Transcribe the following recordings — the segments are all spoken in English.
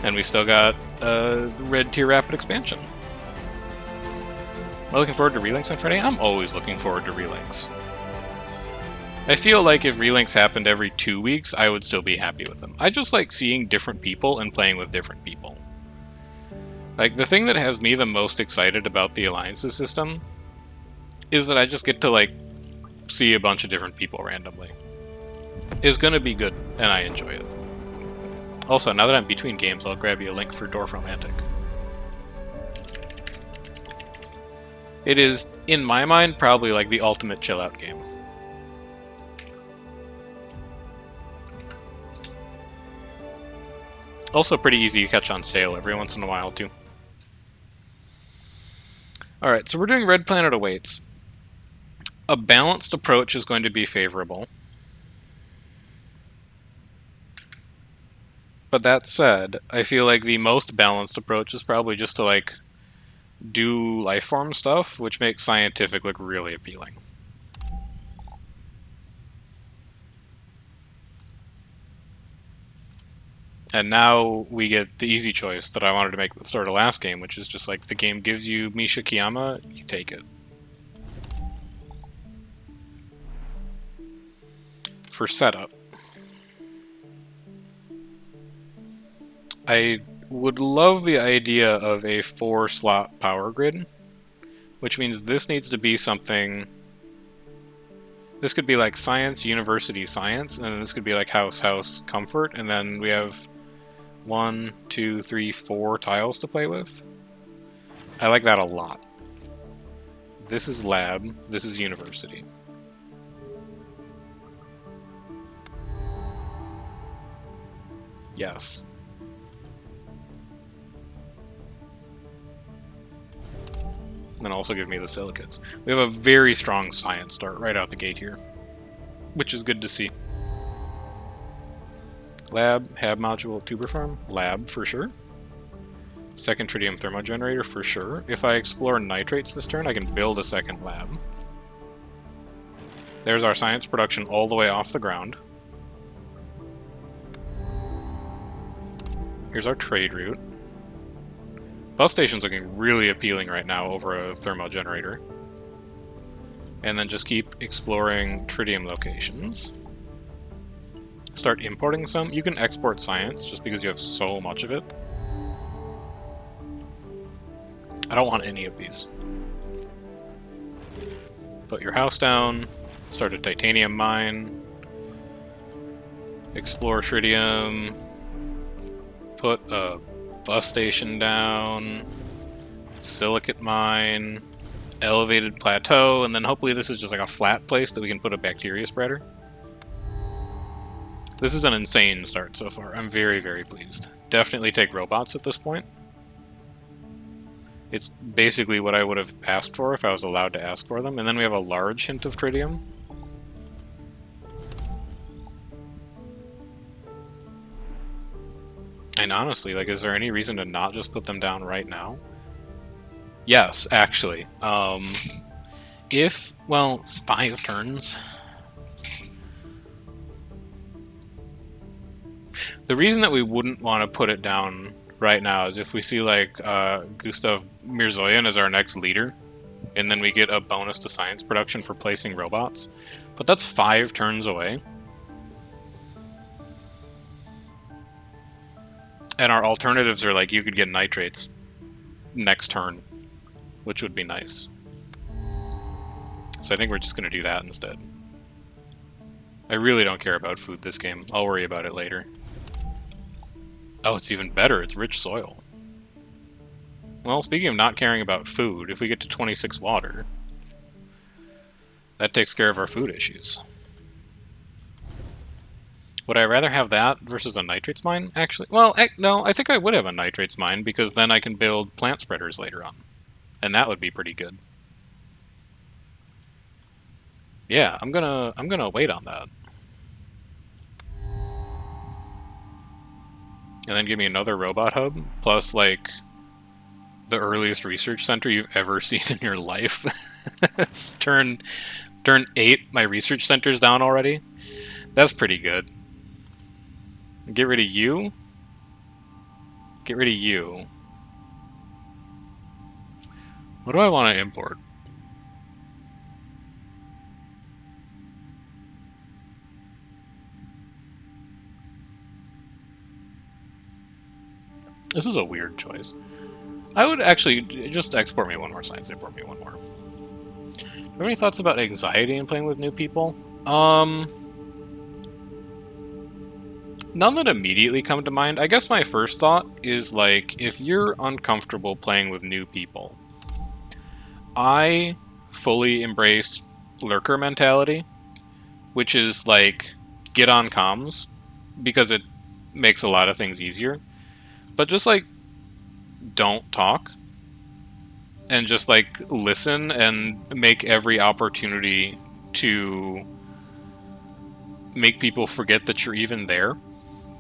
And we still got red tier rapid expansion. Am I looking forward to relinks on Friday? I'm always looking forward to relinks. I feel like if relinks happened every 2 weeks, I would still be happy with them. I just like seeing different people and playing with different people. Like, the thing that has me the most excited about the Alliances system is that I just get to, like, see a bunch of different people randomly. It's gonna be good, and I enjoy it. Also, now that I'm between games, I'll grab you a link for Dwarf Romantic. It is, in my mind, probably like the ultimate chill-out game. Also pretty easy to catch on sale every once in a while, too. Alright, so we're doing Red Planet Awaits. A balanced approach is going to be favorable. But that said, I feel like the most balanced approach is probably just to, like, do lifeform stuff, which makes scientific look really appealing. And now we get the easy choice that I wanted to make at the start of last game, which is just like, the game gives you Misha Kiyama, you take it. For setup, I would love the idea of a 4-slot power grid, which means this needs to be something... This could be like science, university, science, and then this could be like house, comfort, and then we have 1, 2, 3, 4 tiles to play with. I like that a lot. This is lab, this is university. Yes. And then also give me the silicates. We have a very strong science start right out the gate here, which is good to see. Lab, Hab module, tuber farm, lab for sure. Second tritium thermogenerator for sure. If I explore nitrates this turn, I can build a second lab. There's our science production all the way off the ground. Here's our trade route. Bus station's looking really appealing right now over a thermogenerator. And then just keep exploring tritium locations. Start importing some. You can export science just because you have so much of it. I don't want any of these. Put your house down. Start a titanium mine. Explore tritium. Put a bus station down. Silicate mine. Elevated plateau. And then hopefully this is just like a flat place that we can put a bacteria spreader. This is an insane start so far. I'm very, very pleased. Definitely take robots at this point. It's basically what I would have asked for if I was allowed to ask for them. And then we have a large hint of tritium. And honestly, like, is there any reason to not just put them down right now? Yes, actually. Well, it's 5 turns. The reason that we wouldn't want to put it down right now is if we see, like, Gustav Mirzoyan as our next leader, and then we get a bonus to science production for placing robots. But that's 5 turns away. And our alternatives are, like, you could get nitrates next turn, which would be nice. So I think we're just going to do that instead. I really don't care about food this game. I'll worry about it later. Oh, it's even better. It's rich soil. Well, speaking of not caring about food, if we get to 26 water, that takes care of our food issues. Would I rather have that versus a nitrates mine, actually? Well, no, I think I would have a nitrates mine, because then I can build plant spreaders later on. And that would be pretty good. Yeah, I'm gonna wait on that. And then give me another robot hub, plus, like, the earliest research center you've ever seen in your life. turn 8, my research center's down already. That's pretty good. Get rid of you. Get rid of you. What do I want to import? This is a weird choice. I would actually just export me one more science. Import me one more. Do you have any thoughts about anxiety in playing with new people? None that immediately come to mind. I guess my first thought is, like, if you're uncomfortable playing with new people, I fully embrace lurker mentality, which is, like, get on comms, because it makes a lot of things easier. But just, like, don't talk, and just, like, listen and make every opportunity to make people forget that you're even there.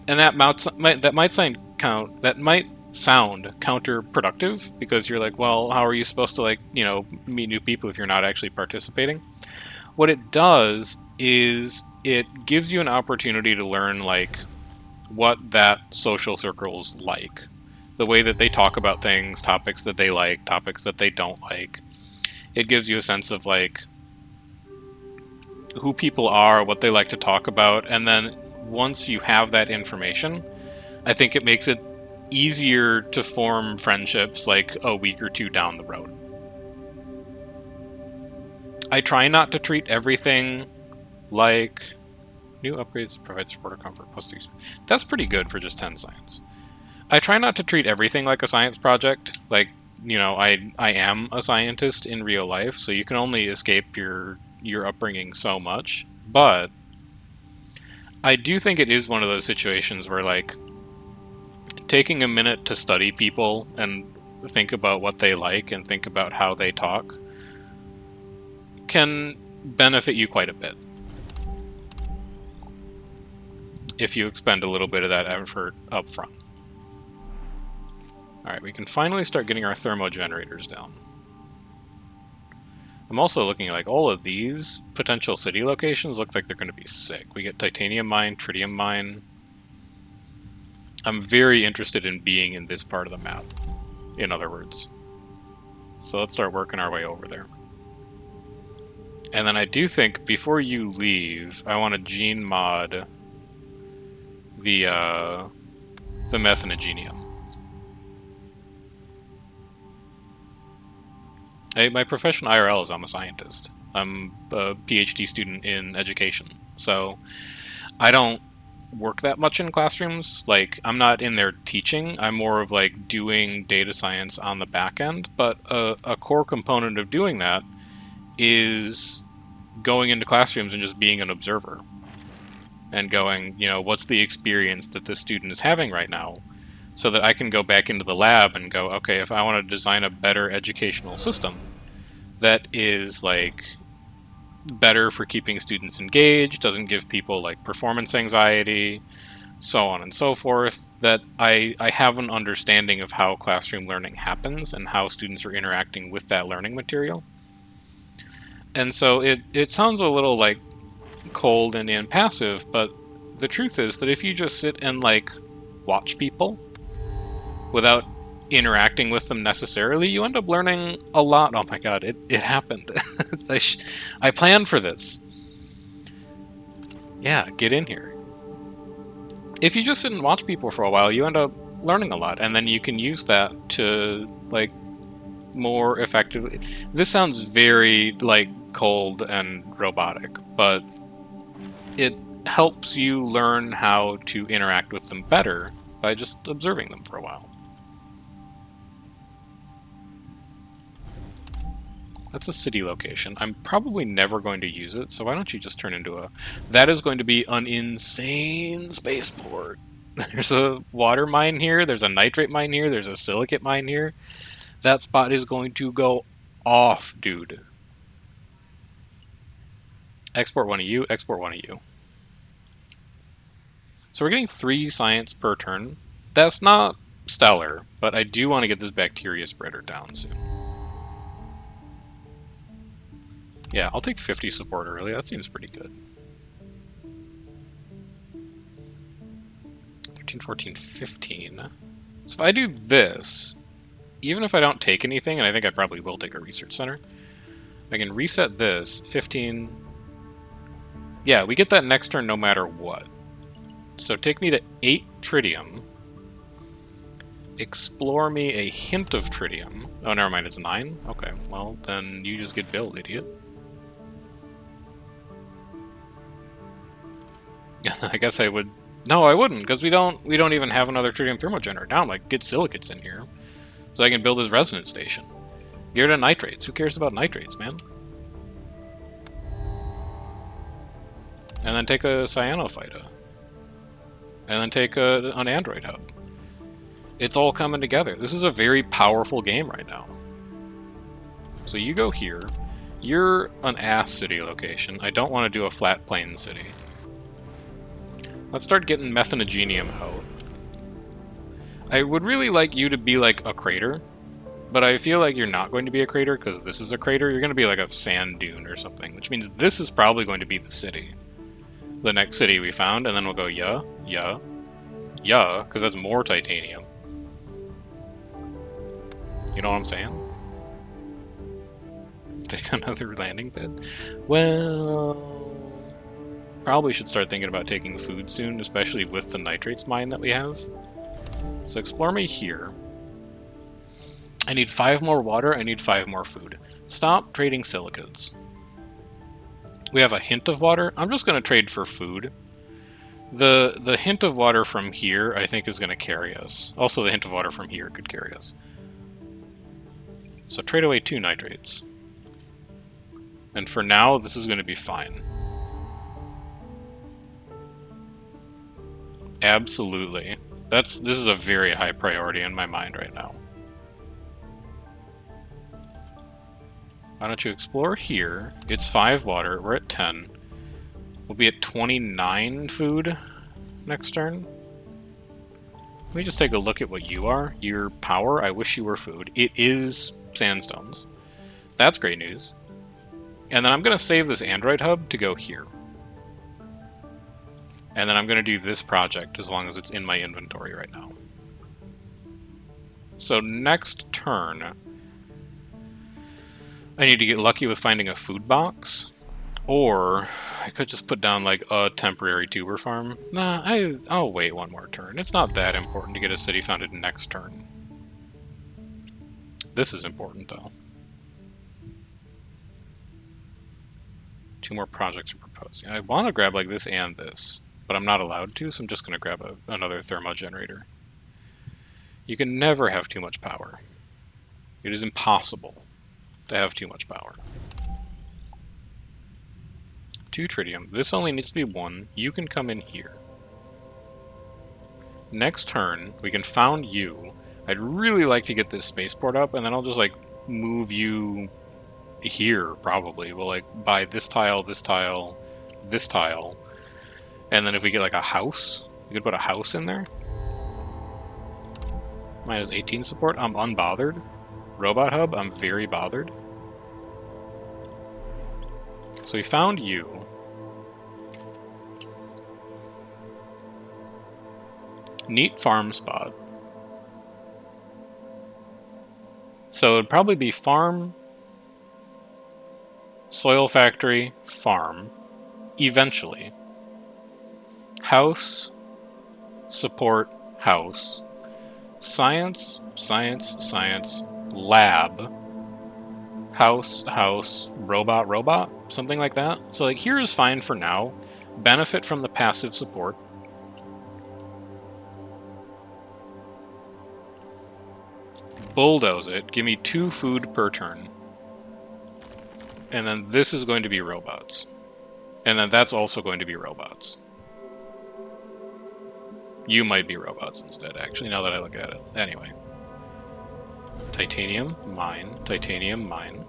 And that might sound counterproductive, because you're like, well, how are you supposed to, like, you know, meet new people if you're not actually participating? What it does is it gives you an opportunity to learn, like, what that social circle's like, the way that they talk about things, topics that they like, topics that they don't like. It gives you a sense of, like, who people are, what they like to talk about, and then once you have that information, I think it makes it easier to form friendships, like, a week or two down the road. I try not to treat everything like new upgrades provide support or comfort plus 3. That's pretty good for just 10 science. I try not to treat everything like a science project. Like, you know, I am a scientist in real life, so you can only escape your upbringing so much. But I do think it is one of those situations where, like, taking a minute to study people and think about what they like and think about how they talk can benefit you quite a bit if you expend a little bit of that effort up front. Alright, we can finally start getting our thermogenerators down. I'm also looking at, like, all of these potential city locations look like they're going to be sick. We get titanium mine, tritium mine. I'm very interested in being in this part of the map, in other words. So let's start working our way over there. And then I do think, before you leave, I want to gene mod the methanogenium. My profession IRL is I'm a scientist. I'm a PhD student in education. So I don't work that much in classrooms. Like, I'm not in there teaching. I'm more of, like, doing data science on the back end. But a core component of doing that is going into classrooms and just being an observer. And going, you know, what's the experience that this student is having right now? So that I can go back into the lab and go, okay, if I want to design a better educational system that is, like, better for keeping students engaged, doesn't give people, like, performance anxiety, so on and so forth, that I have an understanding of how classroom learning happens and how students are interacting with that learning material. And so it sounds a little, like, cold and passive, but the truth is that if you just sit and, like, watch people without interacting with them necessarily, you end up learning a lot. Oh my god, it happened. I planned for this. Yeah, get in here. If you just sit and watch people for a while, you end up learning a lot, and then you can use that to, like, more effectively... This sounds very, like, cold and robotic, but it helps you learn how to interact with them better by just observing them for a while. That's a city location. I'm probably never going to use it, so why don't you just turn into a... That is going to be an insane spaceport. There's a water mine here, there's a nitrate mine here, there's a silicate mine here. That spot is going to go off, dude. Export one of you, export one of you. So we're getting 3 science per turn. That's not stellar, but I do want to get this bacteria spreader down soon. Yeah, I'll take 50 support early. That seems pretty good. 13, 14, 15. So if I do this, even if I don't take anything, and I think I probably will take a research center, I can reset this, 15. Yeah, we get that next turn no matter what. So take me to 8 tritium. Explore me a hint of tritium. Oh, never mind, it's 9? Okay, well, then you just get built, idiot. I guess I would... No, I wouldn't, because we don't even have another tritium thermogenerator down. Like, get silicates in here, so I can build his resonance station. Get rid of nitrates. Who cares about nitrates, man? And then take a cyanophyta. And then take an android hub. It's all coming together. This is a very powerful game right now. So you go here. You're an ass city location. I don't want to do a flat plain city. Let's start getting methanogenium out. I would really like you to be like a crater, but I feel like you're not going to be a crater because this is a crater. You're going to be like a sand dune or something, which means this is probably going to be the city. The next city we found, and then we'll go yeah, because that's more titanium. You know what I'm saying? Take another landing pad? Well... Probably should start thinking about taking food soon, especially with the nitrates mine that we have. So explore me here. I need 5 more water, I need 5 more food. Stop trading silicates. We have a hint of water. I'm just going to trade for food. The hint of water from here, I think, is going to carry us. Also, the hint of water from here could carry us. So trade away 2 nitrates. And for now, this is going to be fine. Absolutely. This is a very high priority in my mind right now. Why don't you explore here? It's 5 water. We're at 10. We'll be at 29 food next turn. Let me just take a look at what you are. Your power, I wish you were food. It is sandstones. That's great news. And then I'm going to save this android hub to go here. And then I'm going to do this project as long as it's in my inventory right now. So next turn, I need to get lucky with finding a food box. Or I could just put down like a temporary tuber farm. Nah, I'll wait one more turn. It's not that important to get a city founded next turn. This is important though. 2 more projects are proposed. I want to grab like this and this. But I'm not allowed to, so I'm just going to grab another thermogenerator. You can never have too much power. It is impossible to have too much power. 2 tritium. This only needs to be 1. You can come in here. Next turn, we can found you. I'd really like to get this spaceport up, and then I'll just, like, move you here, probably. We'll, like, buy this tile, this tile, this tile. And then if we get like a house, we could put a house in there. Mine is 18 support. I'm unbothered. Robot hub, I'm very bothered. So we found you. Neat farm spot. So it'd probably be farm, soil factory, farm, eventually. House, support, house, science, science, science, lab, house, house, robot, robot, something like that. So like here is fine for now. Benefit from the passive support. Bulldoze it. Give me 2 food per turn. And then this is going to be robots. And then that's also going to be robots. You might be robots instead, actually, now that I look at it. Anyway. Titanium, mine. Titanium, mine.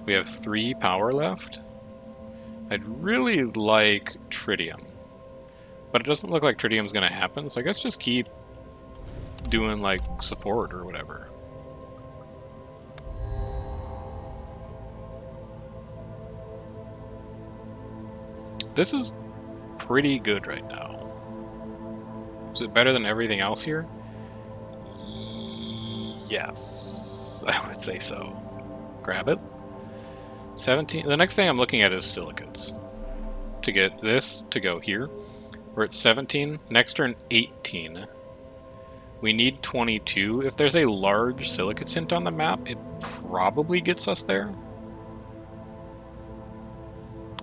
We have 3 power left. I'd really like tritium. But it doesn't look like tritium's going to happen, so I guess just keep doing, like, support or whatever. This is pretty good right now. Is it better than everything else here? Yes, I would say so. Grab it. 17. The next thing I'm looking at is silicates. To get this to go here. We're at 17. Next turn, 18. We need 22. If there's a large silicate hint on the map, it probably gets us there.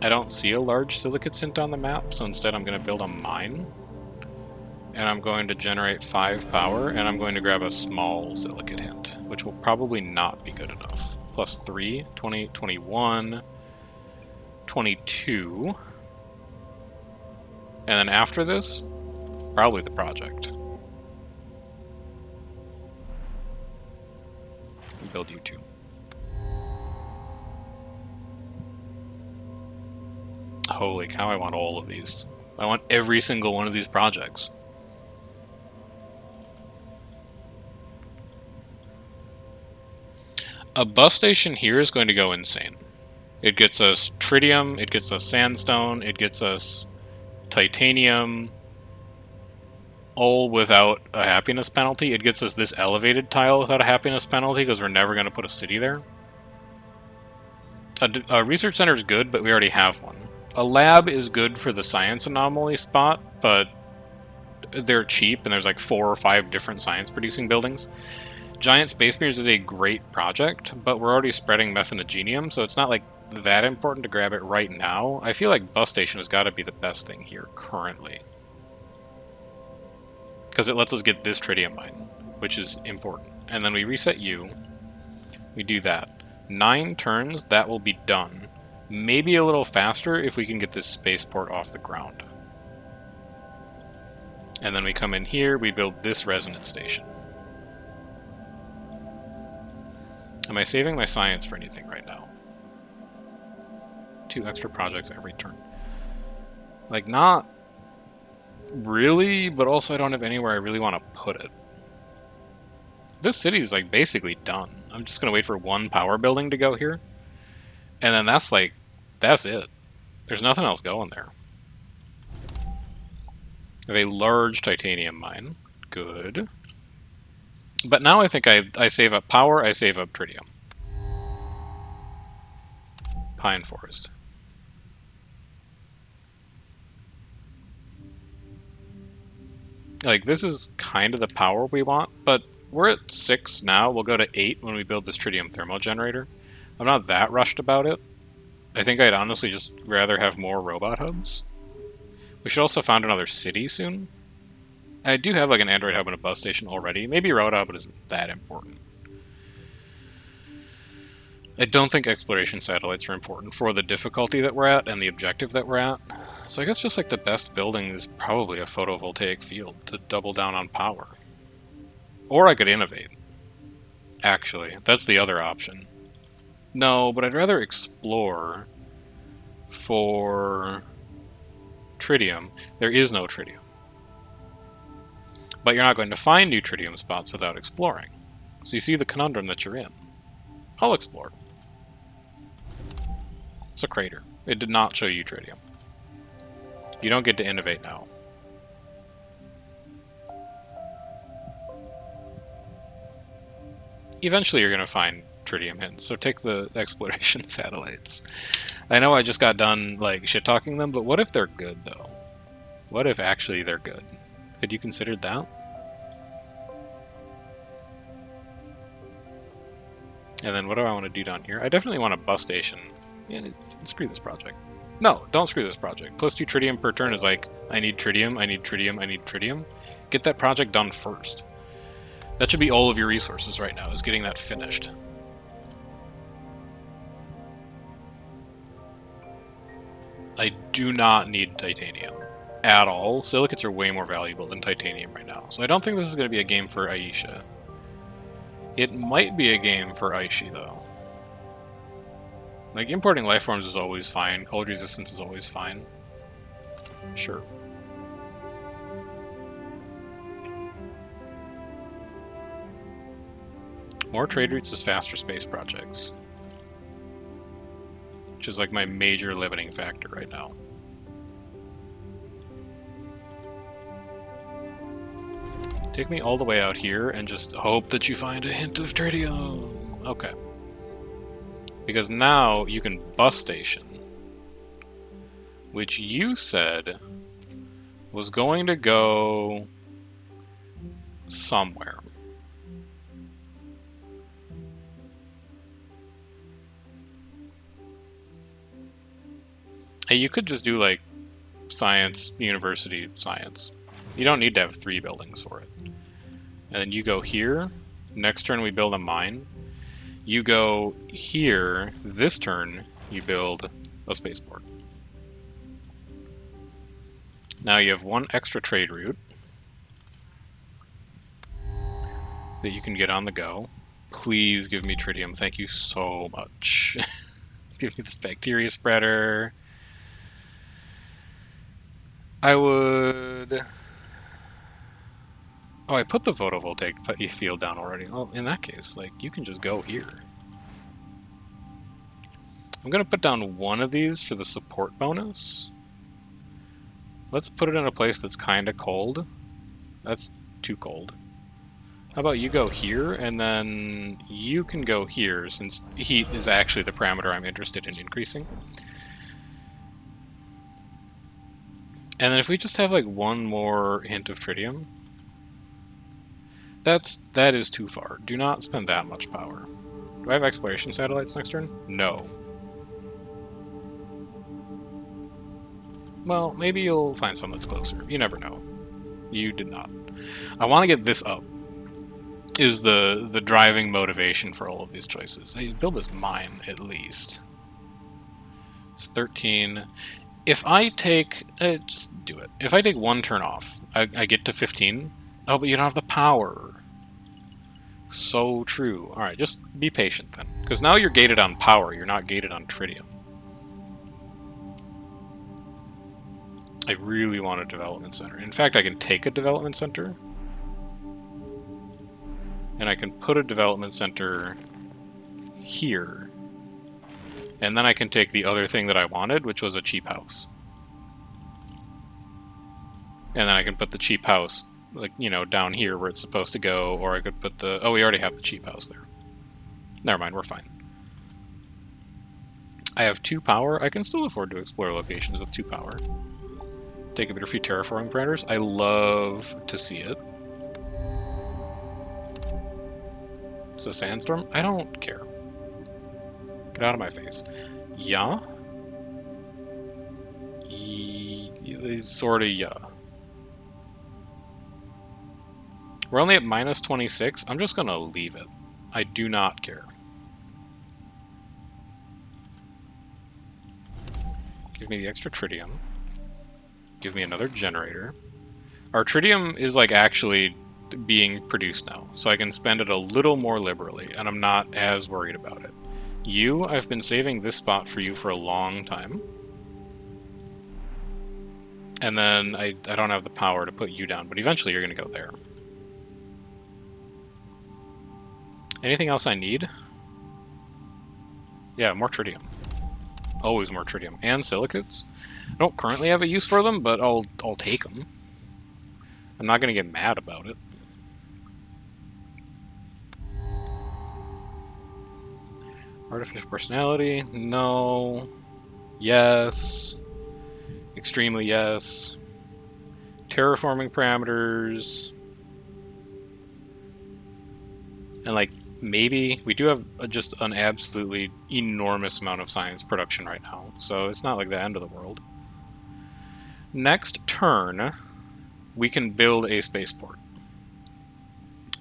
I don't see a large silicate hint on the map, so instead I'm going to build a mine. And I'm going to generate 5 power, and I'm going to grab a small silicate hint, which will probably not be good enough. Plus 3, 20, 21, 22. And then after this, probably the project. Build you 2. Holy cow, I want all of these. I want every single one of these projects. A bus station here is going to go insane. It gets us tritium, it gets us sandstone, it gets us titanium, all without a happiness penalty. It gets us this elevated tile without a happiness penalty because we're never going to put a city there. A research center is good, but we already have one. A lab is good for the science anomaly spot, but they're cheap and there's like 4 or 5 different science producing buildings. Giant Space Mirrors is a great project, but we're already spreading methanogenium, so it's not like that important to grab it right now. I feel like Bus Station has got to be the best thing here currently. Because it lets us get this tritium mine, which is important. And then we reset you. We do that. 9 turns, that will be done. Maybe a little faster if we can get this spaceport off the ground. And then we come in here, we build this resonance station. Am I saving my science for anything right now? 2 extra projects every turn. Like, not really, but also I don't have anywhere I really want to put it. This city is, like, basically done. I'm just going to wait for 1 power building to go here. And then that's, like, that's it. There's nothing else going there. I have a large titanium mine. Good. But now I think I save up power, I save up tritium. Pine forest. Like, this is kind of the power we want, but we're at 6 now. We'll go to 8 when we build this tritium thermal generator. I'm not that rushed about it. I think I'd honestly just rather have more robot hubs. We should also found another city soon. I do have like an Android hub and a bus station already. Maybe a road hub isn't that important. I don't think exploration satellites are important for the difficulty that we're at and the objective that we're at. So I guess just like the best building is probably a photovoltaic field to double down on power. Or I could innovate. Actually, that's the other option. No, but I'd rather explore for tritium. There is no tritium. But you're not going to find new tritium spots without exploring. So you see the conundrum that you're in. I'll explore. It's a crater. It did not show you tritium. You don't get to innovate now. Eventually you're going to find tritium hints, so take the exploration satellites. I know I just got done like shit-talking them, but what if they're good, though? What if actually they're good? Had you considered that? And then what do I want to do down here? I definitely want a bus station. Yeah, screw this project. No, don't screw this project. Plus 2 tritium per turn is like, I need tritium, I need tritium, I need tritium. Get that project done first. That should be all of your resources right now, is getting that finished. I do not need titanium at all. Silicates are way more valuable than titanium right now. So I don't think this is going to be a game for Aisha. It might be a game for Aishi, though. Like, importing life forms is always fine. Cold resistance is always fine. Sure. More trade routes is faster space projects. Which is like my major limiting factor right now. Take me all the way out here and just hope that you find a hint of tritium. Okay. Because now you can bus station, which you said was going to go somewhere. Hey, you could just do like science, university, science. You don't need to have 3 buildings for it. And then you go here. Next turn we build a mine. You go here. This turn you build a spaceport. Now you have 1 extra trade route that you can get on the go. Please give me tritium. Thank you so much. Give me this bacteria spreader. I would... Oh, I put the photovoltaic field down already. Well, in that case, like, you can just go here. I'm going to put down 1 of these for the support bonus. Let's put it in a place that's kind of cold. That's too cold. How about you go here, and then you can go here, since heat is actually the parameter I'm interested in increasing. And then if we just have, like, 1 more hint of tritium... That is too far. Do not spend that much power. Do I have exploration satellites next turn? No. Well, maybe you'll find some that's closer. You never know. You did not. I want to get this up. Is the driving motivation for all of these choices. Hey, build this mine, at least. It's 13. If I take... just do it. If I take 1 turn off, I get to 15. Oh, but you don't have the power. So true. Alright, just be patient then. Because now you're gated on power, you're not gated on tritium. I really want a development center. In fact, I can take a development center. And I can put a development center here. And then I can take the other thing that I wanted, which was a cheap house. And then I can put the cheap house, like, you know, down here where it's supposed to go, or I could put the... Oh, we already have the cheap house there. Never mind, we're fine. I have 2 power. I can still afford to explore locations with 2 power. Take a bit of free terraforming parameters. I love to see it. It's a sandstorm? I don't care. Get out of my face. Yeah? Sorta yeah. We're only at minus 26. I'm just gonna leave it. I do not care. Give me the extra tritium. Give me another generator. Our tritium is like actually being produced now, so I can spend it a little more liberally, and I'm not as worried about it. You, I've been saving this spot for you for a long time. And then I don't have the power to put you down, but eventually you're going to go there. Anything else I need? Yeah, more tritium. Always more tritium. And silicates. I don't currently have a use for them, but I'll take them. I'm not going to get mad about it. Artificial personality? No. Yes. Extremely yes. Terraforming parameters. And like, maybe we do have just an absolutely enormous amount of science production right now, so it's not like the end of the world. Next turn, we can build a spaceport.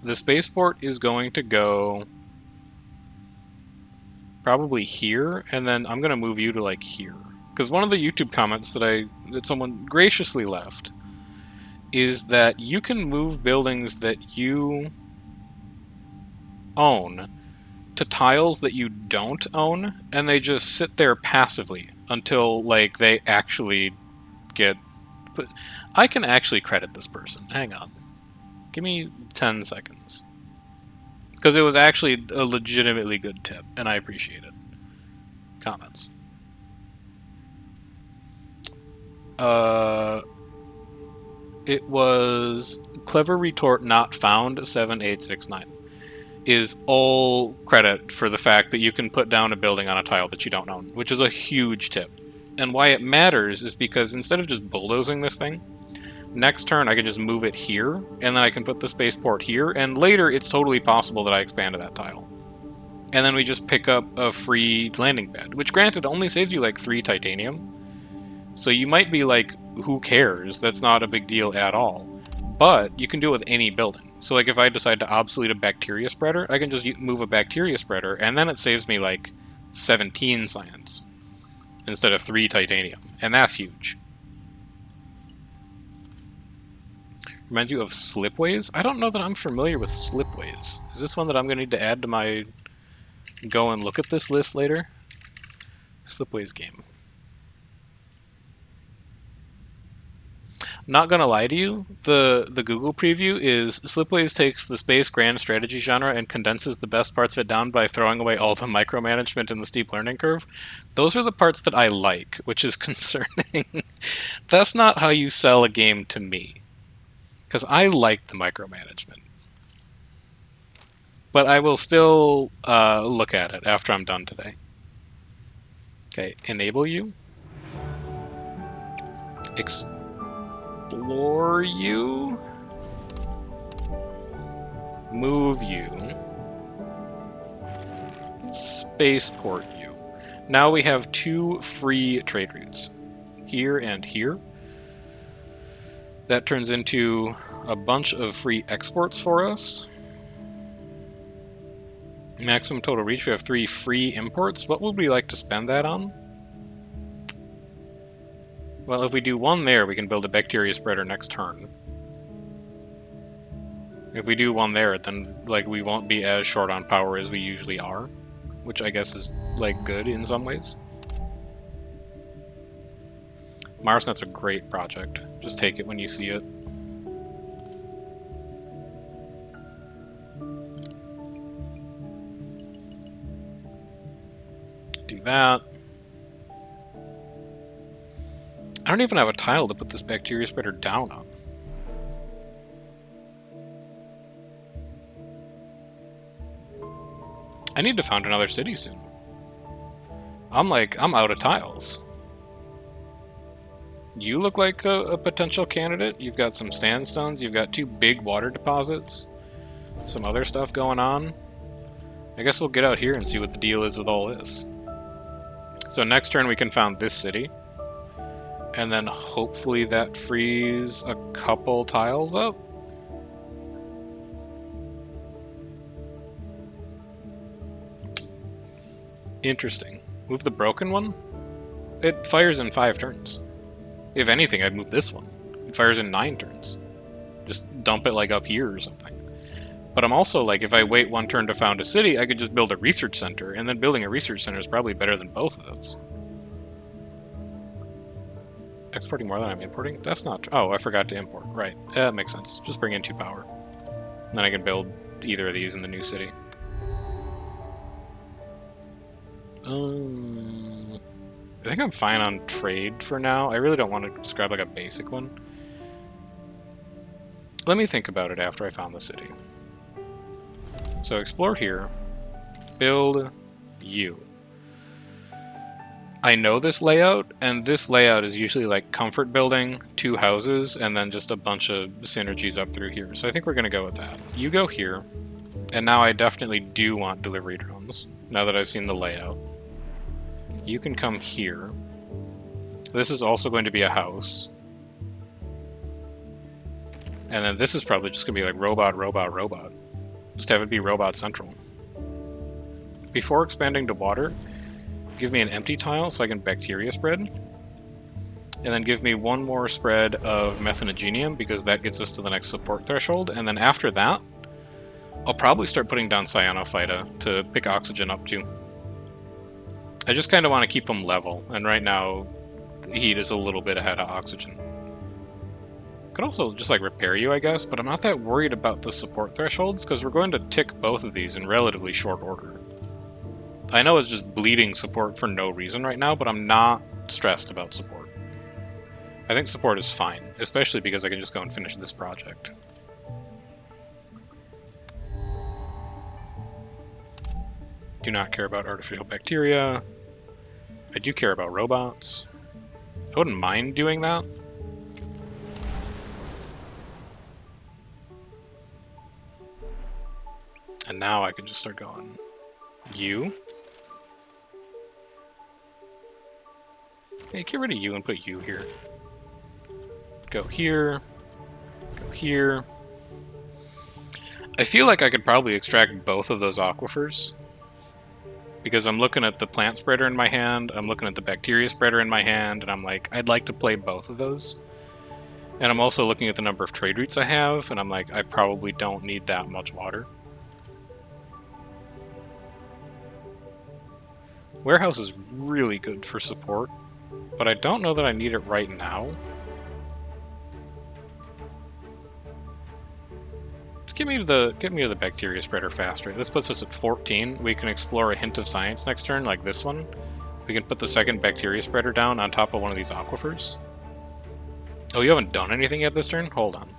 The spaceport is going to go probably here, and then I'm going to move you to like here. Because one of the YouTube comments that someone graciously left is that you can move buildings that you own to tiles that you don't own, and they just sit there passively until like they actually get... But I can actually credit this person. Hang on. Give me 10 seconds. Because it was actually a legitimately good tip, and I appreciate it. Comments. It was clever retort not found 7869 is all credit for the fact that you can put down a building on a tile that you don't own, which is a huge tip. And why it matters is because instead of just bulldozing this thing, next turn I can just move it here, and then I can put the spaceport here, and later it's totally possible that I expand to that tile. And then we just pick up a free landing pad, which granted only saves you like 3 titanium. So you might be like, who cares? That's not a big deal at all. But you can do it with any building. So like if I decide to obsolete a bacteria spreader, I can just move a bacteria spreader, and then it saves me like 17 science instead of 3 titanium. And that's huge. Reminds you of slipways? I don't know that I'm familiar with slipways. Is this one that I'm going to need to add to my go and look at this list later? Slipways game. Not gonna lie to you, the Google preview is Slipways takes the space grand strategy genre and condenses the best parts of it down by throwing away all the micromanagement and the steep learning curve. Those are the parts that I like, which is concerning. That's not how you sell a game to me. Because I like the micromanagement. But I will still look at it after I'm done today. Okay, enable you. Explore you. Move you. Spaceport you. Now we have 2 free trade routes. Here and here. That turns into a bunch of free exports for us. Maximum total reach, we have 3 free imports. What would we like to spend that on? Well, if we do 1 there, we can build a bacteria spreader next turn. If we do 1 there, then like we won't be as short on power as we usually are, which I guess is like good in some ways. MarsNet's a great project. Just take it when you see it. Do that. I don't even have a tile to put this bacteria spreader down on. I need to found another city soon. I'm out of tiles. You look like a potential candidate. You've got some sandstones, you've got 2 big water deposits, some other stuff going on. I guess we'll get out here and see what the deal is with all this. So next turn we can found this city. And then hopefully that frees a couple tiles up. Interesting. Move the broken one? It fires in 5 turns. If anything, I'd move this one. It fires in 9 turns. Just dump it like up here or something. But I'm also like, if I wait 1 turn to found a city, I could just build a research center, and then building a research center is probably better than both of those. Exporting more than I'm importing? That's not true. Oh, I forgot to import. Right. That makes sense. Just bring in 2 power. And then I can build either of these in the new city. I think I'm fine on trade for now. I really don't want to describe like a basic one. Let me think about it after I found the city. So explore here. Build you. I know this layout, and this layout is usually like comfort building, 2 houses, and then just a bunch of synergies up through here. So I think we're going to go with that. You go here, and now I definitely do want delivery drones, now that I've seen the layout. You can come here. This is also going to be a house. And then this is probably just going to be like robot, robot, robot. Just have it be robot central. Before expanding to water, give me an empty tile so I can bacteria spread. And then give me 1 more spread of methanogenium because that gets us to the next support threshold. And then after that, I'll probably start putting down cyanophyta to pick oxygen up to. I just kind of want to keep them level, and right now heat is a little bit ahead of oxygen. Could also just like repair you, I guess, but I'm not that worried about the support thresholds because we're going to tick both of these in relatively short order. I know it's just bleeding support for no reason right now, but I'm not stressed about support. I think support is fine, especially because I can just go and finish this project. Do not care about artificial bacteria. I do care about robots. I wouldn't mind doing that. And now I can just start going. You. Hey, get rid of you and put you here. Go here. Go here. I feel like I could probably extract both of those aquifers. Because I'm looking at the plant spreader in my hand, I'm looking at the bacteria spreader in my hand, and I'm like, I'd like to play both of those. And I'm also looking at the number of trade routes I have, and I'm like, I probably don't need that much water. Warehouse is really good for support, but I don't know that I need it right now. Just get me to the bacteria spreader faster. This puts us at 14. We can explore a hint of science next turn, like this one. We can put the second bacteria spreader down on top of one of these aquifers. Oh, you haven't done anything yet this turn? Hold on.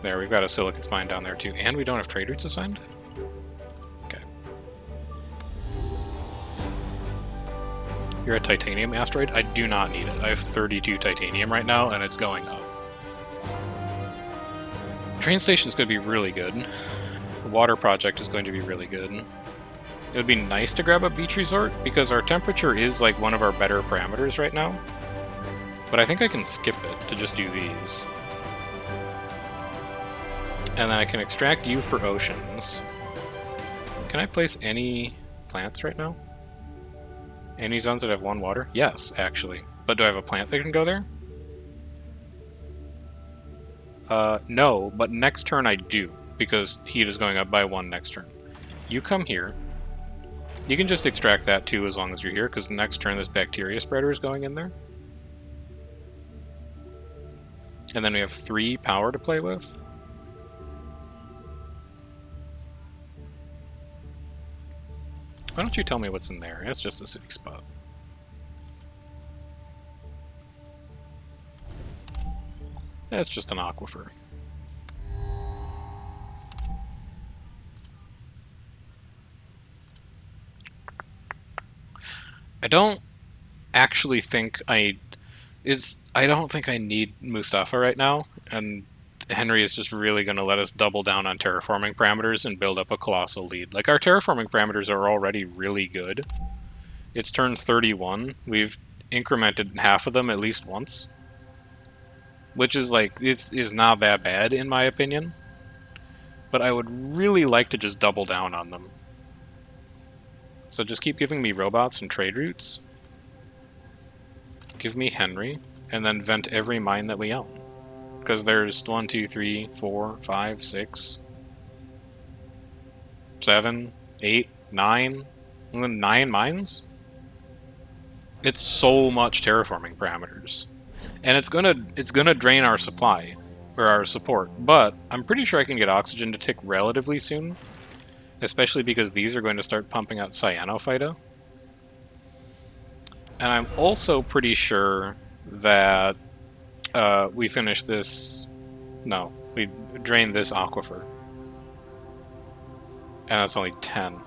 There, we've got a silicate mine down there too, and we don't have trade routes assigned? Okay. You're a titanium asteroid? I do not need it. I have 32 titanium right now, and it's going up. Train station's going to be really good. The water project is going to be really good. It would be nice to grab a beach resort, because our temperature is like one of our better parameters right now. But I think I can skip it to just do these. And then I can extract you for oceans. Can I place any plants right now? Any zones that have one water? Yes, actually. But do I have a plant that can go there? No, but next turn I do, because heat is going up by 1 next turn. You come here. You can just extract that too as long as you're here, because next turn this bacteria spreader is going in there. And then we have 3 power to play with. Why don't you tell me what's in there? It's just a city spot. It's just an aquifer. I don't actually think I don't think I need Mustafa right now, and Henry is just really going to let us double down on terraforming parameters and build up a colossal lead. Like, our terraforming parameters are already really good. It's turn 31. We've incremented half of them at least once. Which is like, is not that bad in my opinion. But I would really like to just double down on them. So just keep giving me robots and trade routes. Give me Henry, and then vent every mine that we own. Because there's 1, 2, 3, 4, 5, 6, 7, 8, 9, 9 mines? It's so much terraforming parameters. And it's gonna drain our supply, or our support, but I'm pretty sure I can get oxygen to tick relatively soon. Especially because these are going to start pumping out cyanophyta. And I'm also pretty sure that we finish this... No, we drain this aquifer. And that's only 10.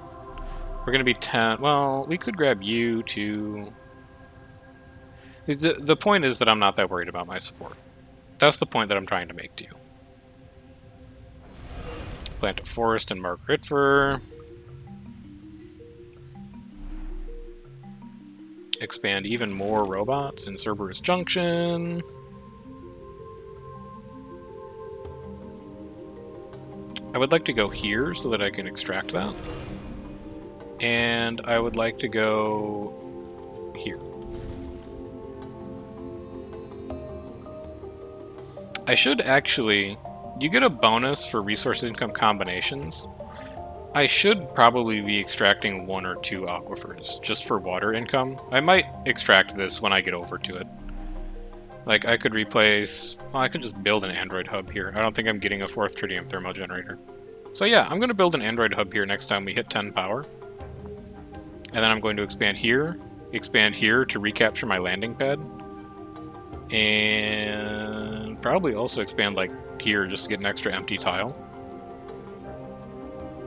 We're going to be 10... Well, we could grab you to... The point is that I'm not that worried about my support. That's the point that I'm trying to make to you. Plant a forest in Margaretfur. Expand even more robots in Cerberus Junction. I would like to go here so that I can extract that. And I would like to go here. I should actually... You get a bonus for resource income combinations. I should probably be extracting 1 or 2 aquifers, just for water income. I might extract this when I get over to it. Like, I could replace... Well, I could just build an android hub here. I don't think I'm getting a 4th tritium thermal generator. So yeah, I'm going to build an android hub here next time we hit 10 power. And then I'm going to expand here to recapture my landing pad. And probably also expand, like, here just to get an extra empty tile.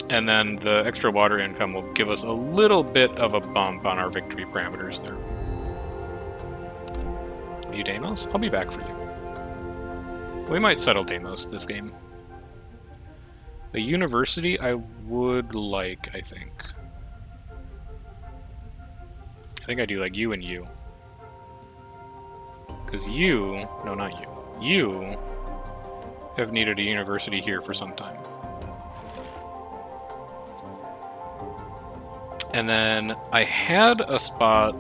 And then the extra water income will give us a little bit of a bump on our victory parameters there. You Deimos? I'll be back for you. We might settle Deimos this game. A university I would like, I think. I think I do like you and you. Because you... No, not you. You have needed a university here for some time. And then I had a spot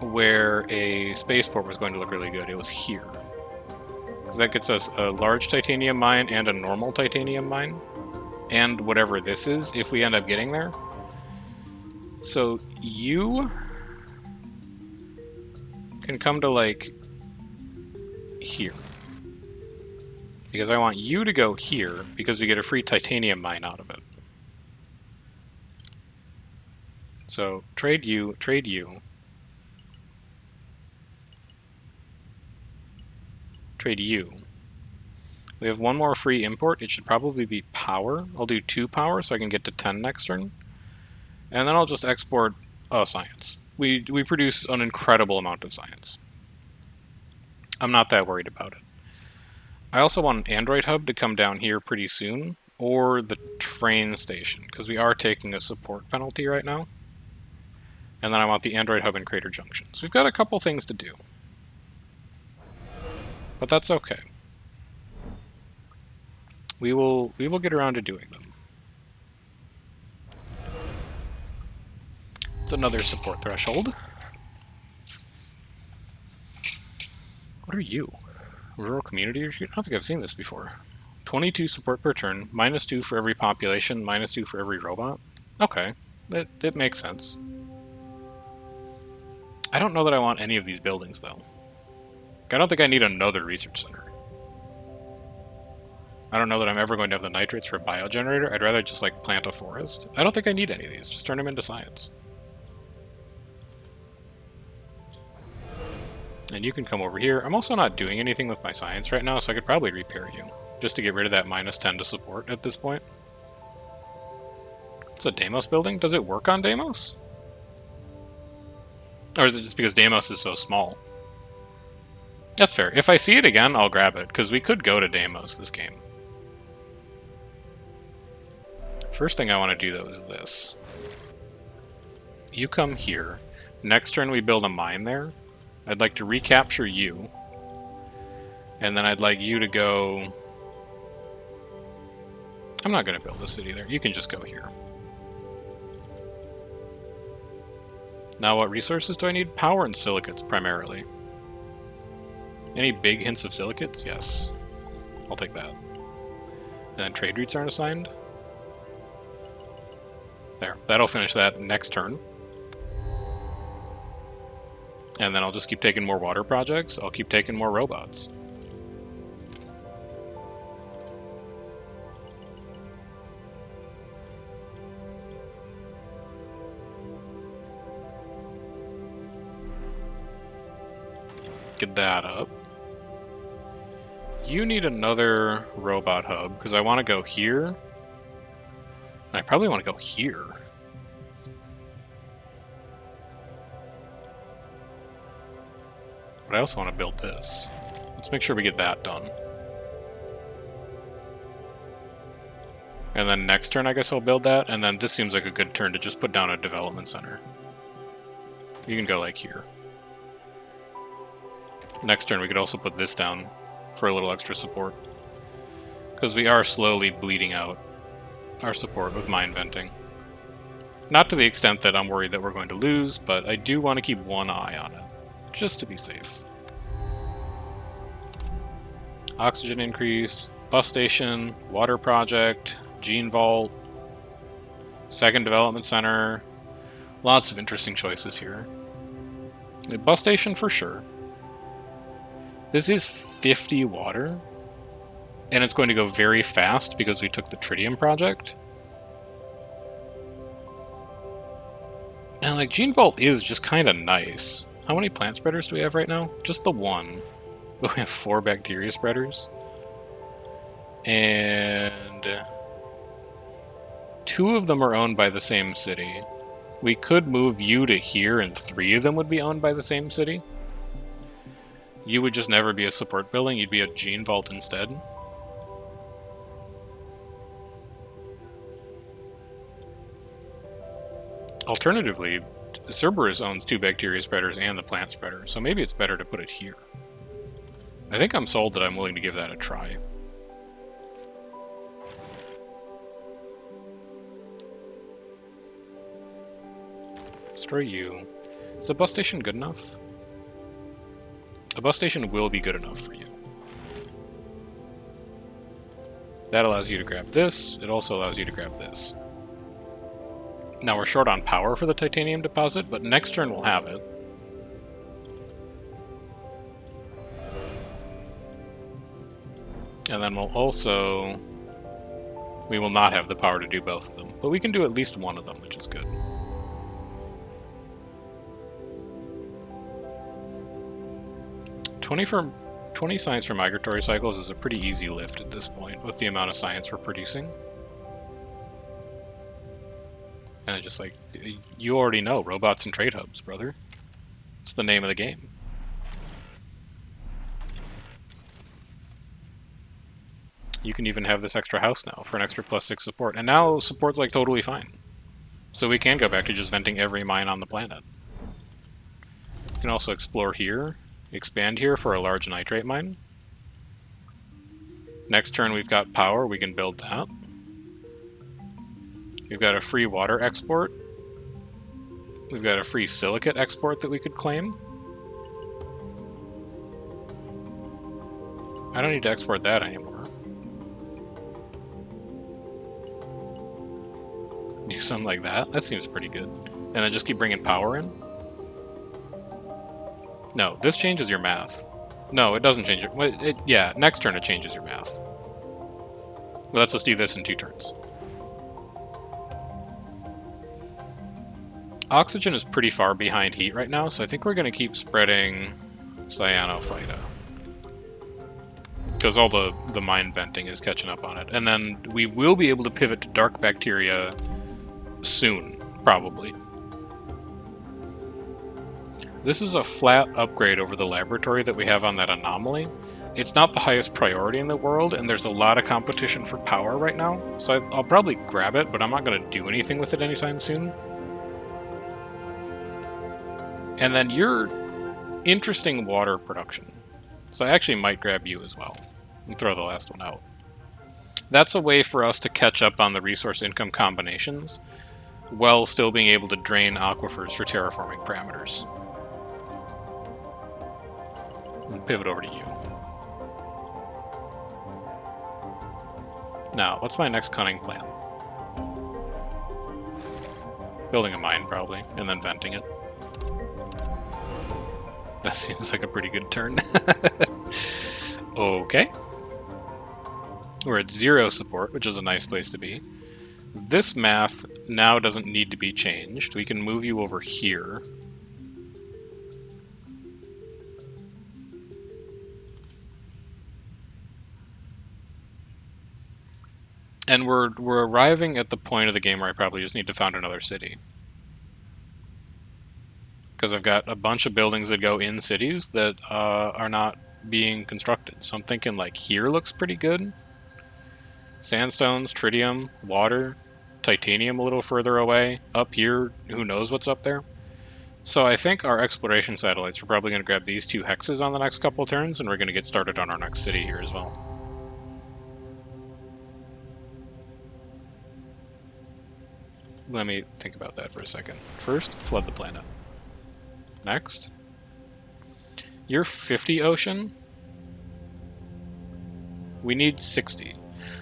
where a spaceport was going to look really good. It was here. Because that gets us a large titanium mine and a normal titanium mine. And whatever this is, if we end up getting there. So you can come to, like, here. Because I want you to go here, because we get a free titanium mine out of it. So, trade you, trade you. Trade you. We have one more free import. It should probably be power. I'll do 2 power so I can get to 10 next turn. And then I'll just export science. We produce an incredible amount of science. I'm not that worried about it. I also want an Android hub to come down here pretty soon, or the train station, because we are taking a support penalty right now. And then I want the Android hub in Crater Junction. So we've got a couple things to do. But that's okay. We will get around to doing them. It's another support threshold. What are you? Rural community retreat? I don't think I've seen this before. 22 support per turn, -2 for every population, -2 for every robot. Okay, it makes sense. I don't know that I want any of these buildings, though. I don't think I need another research center. I don't know that I'm ever going to have the nitrates for a biogenerator. I'd rather just, like, plant a forest. I don't think I need any of these. Just turn them into science. And you can come over here. I'm also not doing anything with my science right now, so I could probably repair you. Just to get rid of that -10 to support at this point. It's a Deimos building? Does it work on Deimos? Or is it just because Deimos is so small? That's fair. If I see it again, I'll grab it, because we could go to Deimos this game. First thing I want to do, though, is this. You come here. Next turn we build a mine there. I'd like to recapture you. And then I'd like you to go... I'm not going to build a city there. You can just go here. Now what resources do I need? Power and silicates, primarily. Any big hints of silicates? Yes. I'll take that. And then trade routes aren't assigned. There. That'll finish that next turn. And then I'll just keep taking more water projects. I'll keep taking more robots. Get that up. You need another robot hub, because I want to go here. And I probably want to go here. But I also want to build this. Let's make sure we get that done. And then next turn, I guess I'll build that. And then this seems like a good turn to just put down a development center. You can go like here. Next turn, we could also put this down for a little extra support. Because we are slowly bleeding out our support with mine venting. Not to the extent that I'm worried that we're going to lose, but I do want to keep one eye on it. Just to be safe. Oxygen increase, bus station, water project, gene vault, second development center. Lots of interesting choices here. A bus station for sure. This is 50 water, and it's going to go very fast because we took the tritium project. And like Gene Vault is just kind of nice. How many plant spreaders do we have right now? Just the one. But we have 4 bacteria spreaders. And 2 of them are owned by the same city. We could move you to here, and 3 of them would be owned by the same city. You would just never be a support building, you'd be a gene vault instead. Alternatively, Cerberus owns 2 bacteria spreaders and the plant spreader, so maybe it's better to put it here. I think I'm sold that I'm willing to give that a try. Destroy you. Is a bus station good enough? A bus station will be good enough for you. That allows you to grab this. It also allows you to grab this. Now we're short on power for the titanium deposit, but next turn we'll have it. And then we'll also... we will not have the power to do both of them, but we can do at least one of them, which is good. For 20 science for migratory cycles is a pretty easy lift at this point, with the amount of science we're producing. And it's just like, you already know, robots and trade hubs, brother. It's the name of the game. You can even have this extra house now for an extra +6 support. And now support's like totally fine. So we can go back to just venting every mine on the planet. You can also explore here. Expand here for a large nitrate mine. Next turn we've got power, we can build that. We've got a free water export. We've got a free silicate export that we could claim. I don't need to export that anymore. Do something like that? That seems pretty good. And then just keep bringing power in. No, this changes your math. No, it doesn't change it. Yeah, next turn it changes your math. Well, let's just do this in 2 turns. Oxygen is pretty far behind heat right now, so I think we're going to keep spreading cyanophyta. Because all the mine venting is catching up on it. And then we will be able to pivot to dark bacteria soon, probably. This is a flat upgrade over the laboratory that we have on that anomaly. It's not the highest priority in the world, and there's a lot of competition for power right now, so I'll probably grab it, but I'm not going to do anything with it anytime soon. And then your interesting water production. So I actually might grab you as well, and throw the last one out. That's a way for us to catch up on the resource income combinations, while still being able to drain aquifers for terraforming parameters. And pivot over to you. Now, what's my next cunning plan? Building a mine, probably, and then venting it. That seems like a pretty good turn. Okay. We're at 0 support, which is a nice place to be. This math now doesn't need to be changed. We can move you over here. And we're arriving at the point of the game where I probably just need to found another city. Because I've got a bunch of buildings that go in cities that are not being constructed. So I'm thinking like here looks pretty good. Sandstones, tritium, water, titanium a little further away. Up here, who knows what's up there. So I think our exploration satellites are probably going to grab these 2 hexes on the next couple turns, and we're going to get started on our next city here as well. Let me think about that for a second. First, flood the planet. Next. You're 50 ocean. We need 60.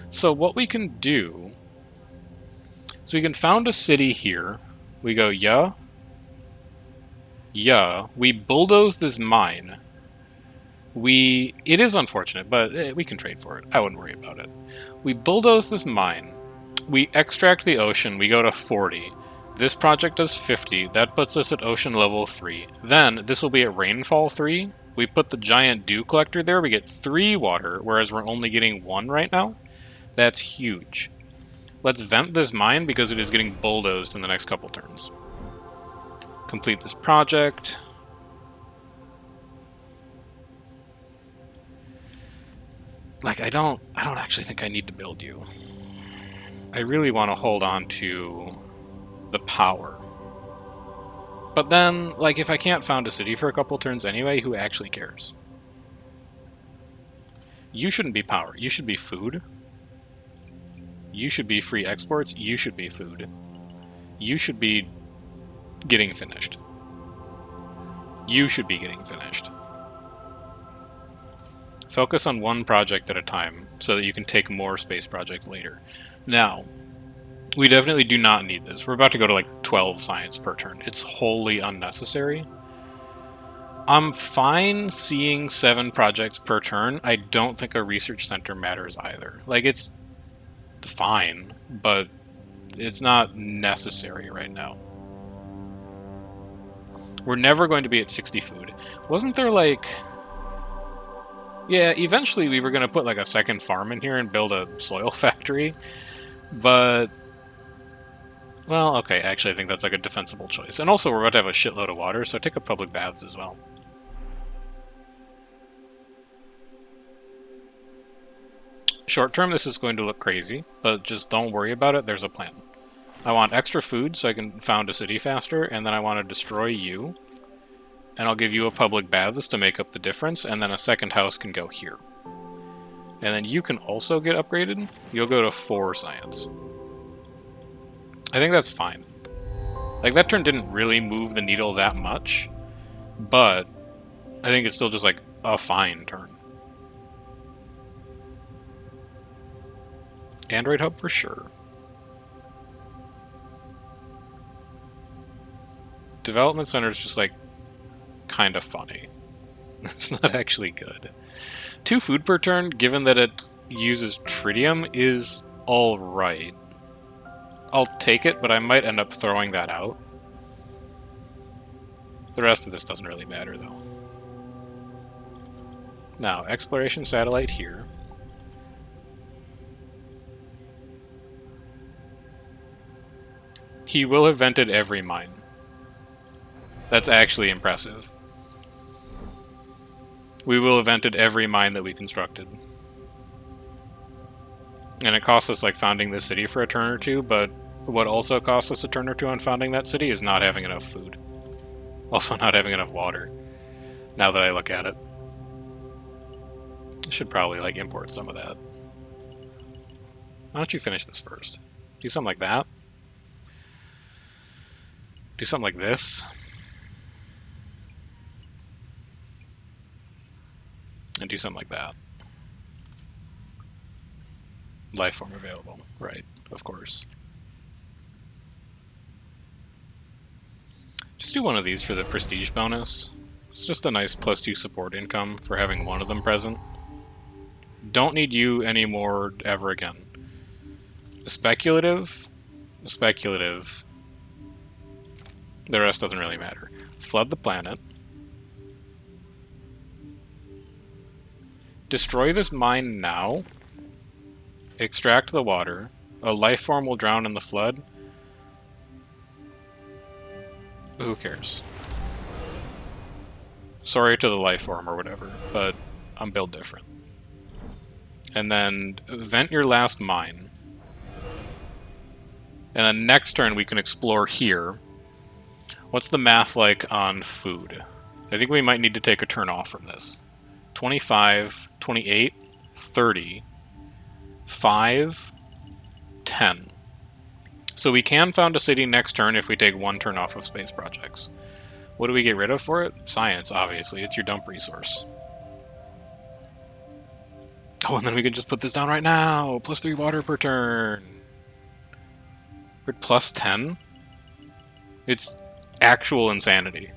So what we can do is we can found a city here. We go, yeah. We bulldoze this mine. It is unfortunate, but we can trade for it. I wouldn't worry about it. We bulldoze this mine. We extract the ocean. We go to 40. This project does 50. That puts us at ocean level 3. Then, this will be at rainfall 3. We put the giant dew collector there. We get 3 water, whereas we're only getting 1 right now. That's huge. Let's vent this mine because it is getting bulldozed in the next couple turns. Complete this project. Like, I don't actually think I need to build you. I really want to hold on to the power. But then, like, if I can't found a city for a couple turns anyway, who actually cares? You shouldn't be power. You should be food. You should be free exports. You should be food. You should be getting finished. You should be getting finished. Focus on one project at a time so that you can take more space projects later. Now, we definitely do not need this. We're about to go to like 12 science per turn. It's wholly unnecessary. I'm fine seeing 7 projects per turn. I don't think a research center matters either. Like, it's fine, but it's not necessary right now. We're never going to be at 60 food. Wasn't there like... Yeah, eventually we were going to put like a second farm in here and build a soil factory, but... Well, okay, actually I think that's like a defensible choice. And also we're about to have a shitload of water, so take up public baths as well. Short term, this is going to look crazy, but just don't worry about it, there's a plan. I want extra food so I can found a city faster, and then I want to destroy you. And I'll give you a public baths to make up the difference, and then a second house can go here. And then you can also get upgraded. You'll go to 4 science. I think that's fine. Like, that turn didn't really move the needle that much, but I think it's still just, like, a fine turn. Android hub for sure. Development center is just, like, kind of funny. It's not actually good. 2 food per turn, given that it uses tritium, is alright. I'll take it, but I might end up throwing that out. The rest of this doesn't really matter, though. Now, exploration satellite here. He will have vented every mine. That's actually impressive. We will have vented every mine that we constructed. And it costs us like founding this city for a turn or two, but what also costs us a turn or two on founding that city is not having enough food. Also not having enough water, now that I look at it. I should probably like import some of that. Why don't you finish this first? Do something like that. Do something like this. And do something like that. Life form available. Right, of course. Just do one of these for the prestige bonus. It's just a nice +2 support income for having one of them present. Don't need you anymore ever again. Speculative. Speculative. The rest doesn't really matter. Flood the planet. Destroy this mine now. Extract the water. A life form will drown in the flood. Who cares? Sorry to the life form or whatever, but I'm built different. And then vent your last mine. And then next turn we can explore here. What's the math like on food? I think we might need to take a turn off from this. 25, 28, 30, 5, 10. So we can found a city next turn if we take 1 turn off of space projects. What do we get rid of for it? Science, obviously. It's your dump resource. Oh, and then we can just put this down right now. +3 water per turn. We're at +10. It's actual insanity.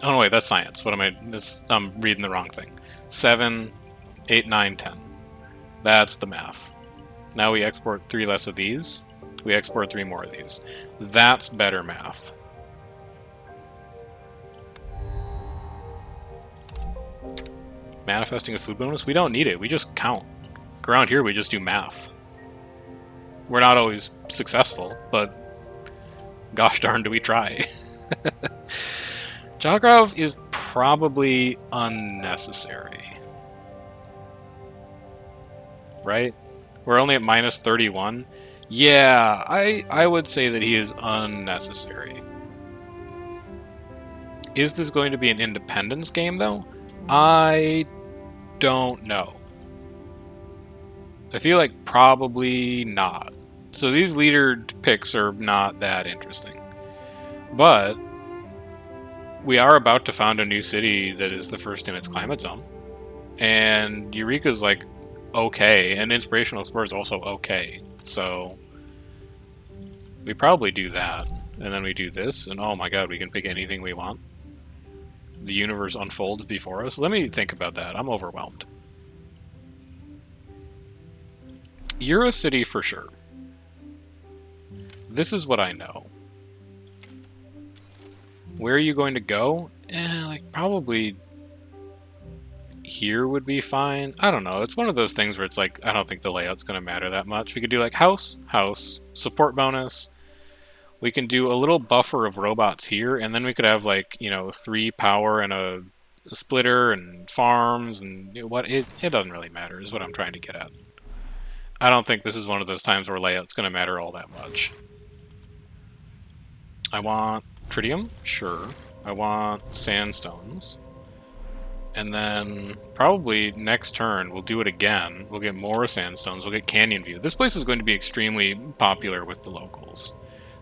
Oh no, wait, that's science. What am I? I'm reading the wrong thing. 7, 8, 9, 10. That's the math. Now we export 3 less of these. We export 3 more of these. That's better math. Manifesting a food bonus? We don't need it. We just count. Around here, we just do math. We're not always successful, but gosh darn do we try. Jogrov is probably unnecessary. Right? We're only at minus 31. Yeah, I would say that he is unnecessary. Is this going to be an independence game, though? I don't know. I feel like probably not. So these leader picks are not that interesting. But we are about to found a new city that is the first in its climate zone. And Eureka's like okay, and Inspirational Explorer is also okay. So we probably do that. And then we do this, and oh my god, we can pick anything we want. The universe unfolds before us. Let me think about that. I'm overwhelmed. You're a city for sure. This is what I know. Where are you going to go? Like probably here would be fine. I don't know. It's one of those things where it's like, I don't think the layout's going to matter that much. We could do like house, support bonus. We can do a little buffer of robots here, and then we could have like, 3 power and a splitter and farms and what it doesn't really matter is what I'm trying to get at. I don't think this is one of those times where layout's going to matter all that much. I want tritium, sure. I want sandstones. And then probably next turn we'll do it again. We'll get more sandstones. We'll get canyon view. This place is going to be extremely popular with the locals.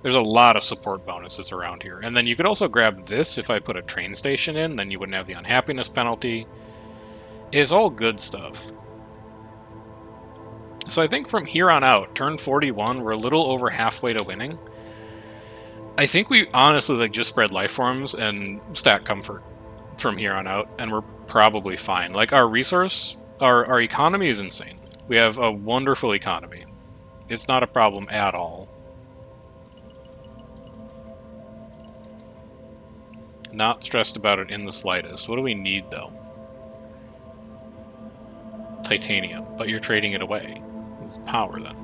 There's a lot of support bonuses around here. And then you could also grab this if I put a train station in. Then you wouldn't have the unhappiness penalty. It's all good stuff. So I think from here on out, turn 41, we're a little over halfway to winning. I think we honestly just spread life forms and stack comfort from here on out, and we're probably fine. Like our resource, our economy is insane. We have a wonderful economy. It's not a problem at all. Not stressed about it in the slightest. What do we need though? Titanium, but you're trading it away. It's power then.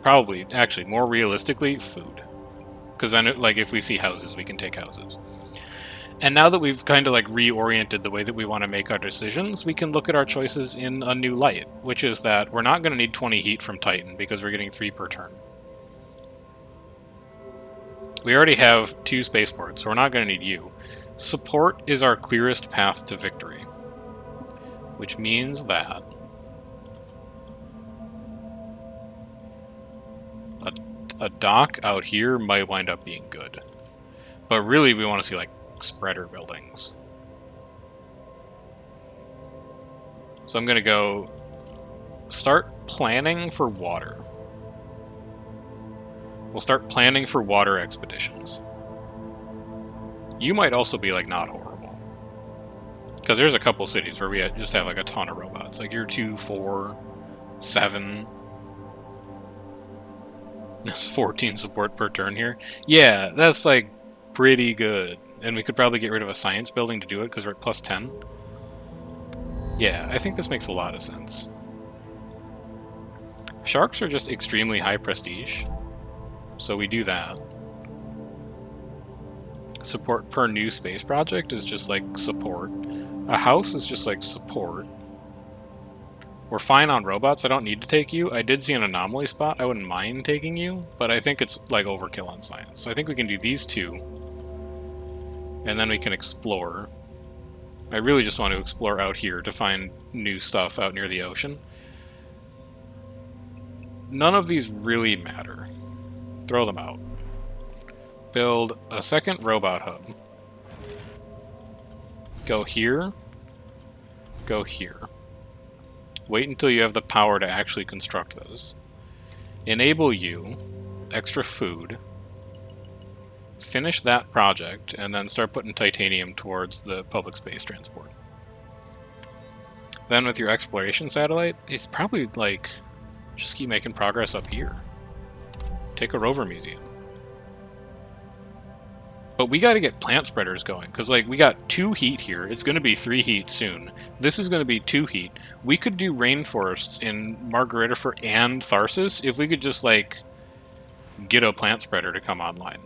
Probably, actually, more realistically, food. Because then, if we see houses, we can take houses. And now that we've kind of reoriented the way that we want to make our decisions, we can look at our choices in a new light, which is that we're not going to need 20 heat from Titan because we're getting 3 per turn. We already have 2 spaceports, so we're not going to need you. Support is our clearest path to victory, which means that a dock out here might wind up being good. But really, we want to see, spreader buildings. So I'm going to go start planning for water. We'll start planning for water expeditions. You might also be, not horrible. Because there's a couple cities where we just have, a ton of robots. You're 2, 4, 7... 14 support per turn here. Yeah, that's pretty good. And we could probably get rid of a science building to do it because we're at plus 10. Yeah, I think this makes a lot of sense. Sharks are just extremely high prestige. So we do that. Support per new space project is just support. A house is just support. We're fine on robots. I don't need to take you. I did see an anomaly spot. I wouldn't mind taking you, but I think it's overkill on science. So I think we can do these 2. And then we can explore. I really just want to explore out here to find new stuff out near the ocean. None of these really matter. Throw them out. Build a second robot hub. Go here. Go here. Wait until you have the power to actually construct those. Enable you, extra food, finish that project, and then start putting titanium towards the public space transport. Then with your exploration satellite, it's probably just keep making progress up here. Take a rover museum. But we got to get plant spreaders going, because like we got 2 heat here. It's going to be 3 heat soon. This is going to be 2 heat. We could do rainforests in Margaritifer and Tharsis if we could just like get a plant spreader to come online.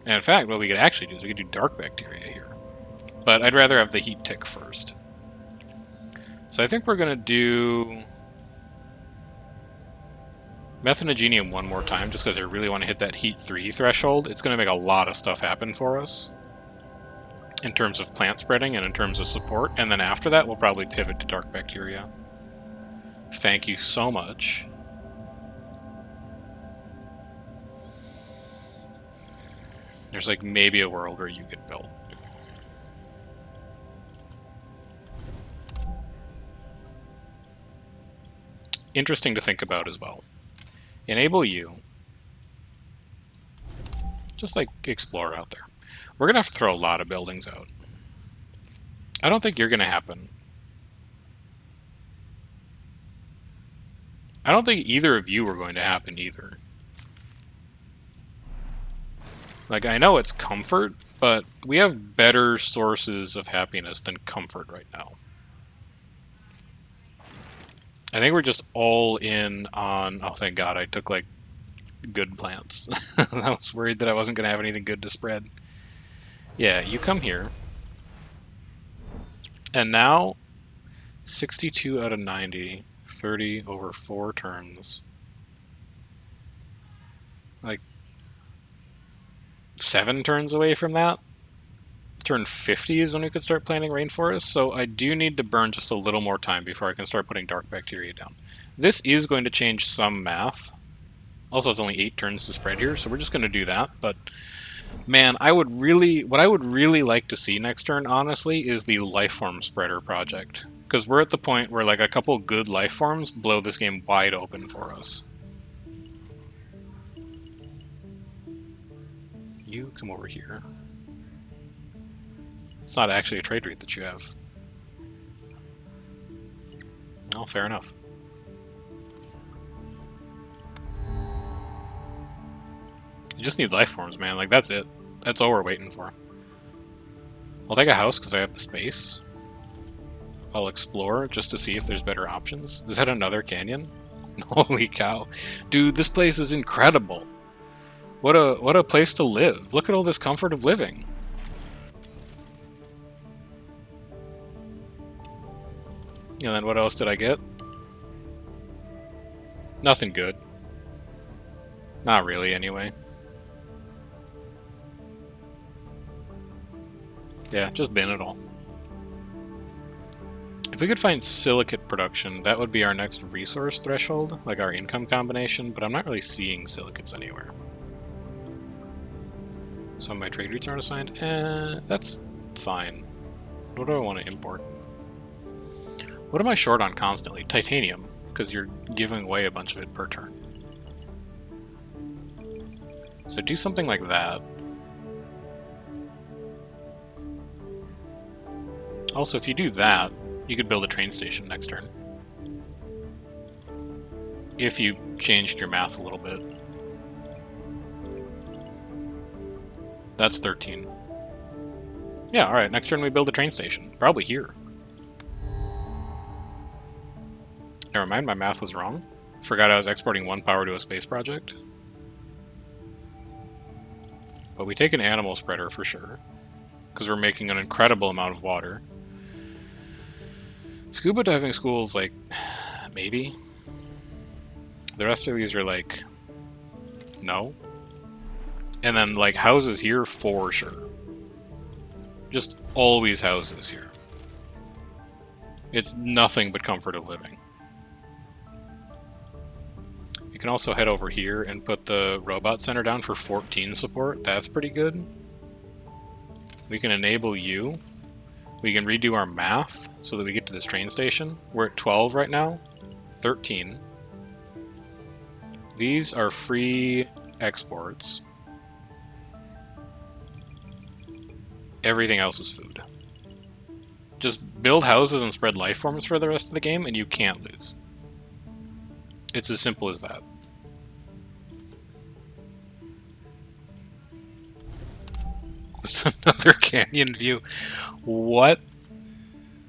And in fact, what we could actually do is we could do dark bacteria here. But I'd rather have the heat tick first. So I think we're going to do methanogenium one more time, just because I really want to hit that heat 3 threshold. It's going to make a lot of stuff happen for us in terms of plant spreading and in terms of support. And then after that, we'll probably pivot to dark bacteria. Thank you so much. There's like maybe a world where you get built. Interesting to think about as well. Enable you. Just like explore out there. We're going to have to throw a lot of buildings out. I don't think you're going to happen. I don't think either of you are going to happen either. Like, I know it's comfort, but we have better sources of happiness than comfort right now. I think we're just all in on... Oh, thank God, I took, like, good plants. I was worried that I wasn't going to have anything good to spread. Yeah, you come here. And now, 62 out of 90, 30 over 4 turns. Like, 7 turns away from that. Turn 50 is when we could start planting rainforests, so I do need to burn just a little more time before I can start putting dark bacteria down. This is going to change some math. Also, it's only 8 turns to spread here, so we're just going to do that, but man, what I would really like to see next turn, honestly, is the lifeform spreader project. Because we're at the point where like a couple good lifeforms blow this game wide open for us. You come over here. It's not actually a trade route that you have. Well, fair enough. You just need life forms, man. Like, that's it. That's all we're waiting for. I'll take a house because I have the space. I'll explore just to see if there's better options. Is that another canyon? Holy cow. Dude, this place is incredible. What a place to live. Look at all this comfort of living. And then what else did I get? Nothing good. Not really, anyway. Yeah, just bin it all. If we could find silicate production, that would be our next resource threshold, like our income combination, but I'm not really seeing silicates anywhere. So my trade routes aren't assigned? That's fine. What do I want to import? What am I short on constantly? Titanium, because you're giving away a bunch of it per turn. So do something like that. Also, if you do that, you could build a train station next turn. If you changed your math a little bit. That's 13. Yeah, alright, next turn we build a train station. Probably here. Never mind, my math was wrong. Forgot I was exporting 1 power to a space project. But we take an animal spreader for sure. Because we're making an incredible amount of water. Scuba diving schools, like, maybe. The rest of these are like, no. And then, like, houses here for sure. Just always houses here. It's nothing but comfort of living. You can also head over here and put the robot center down for 14 support. That's pretty good. We can enable you. We can redo our math so that we get to this train station. We're at 12 right now. 13. These are free exports. Everything else is food. Just build houses and spread life forms for the rest of the game and you can't lose. It's as simple as that. It's another canyon view. What?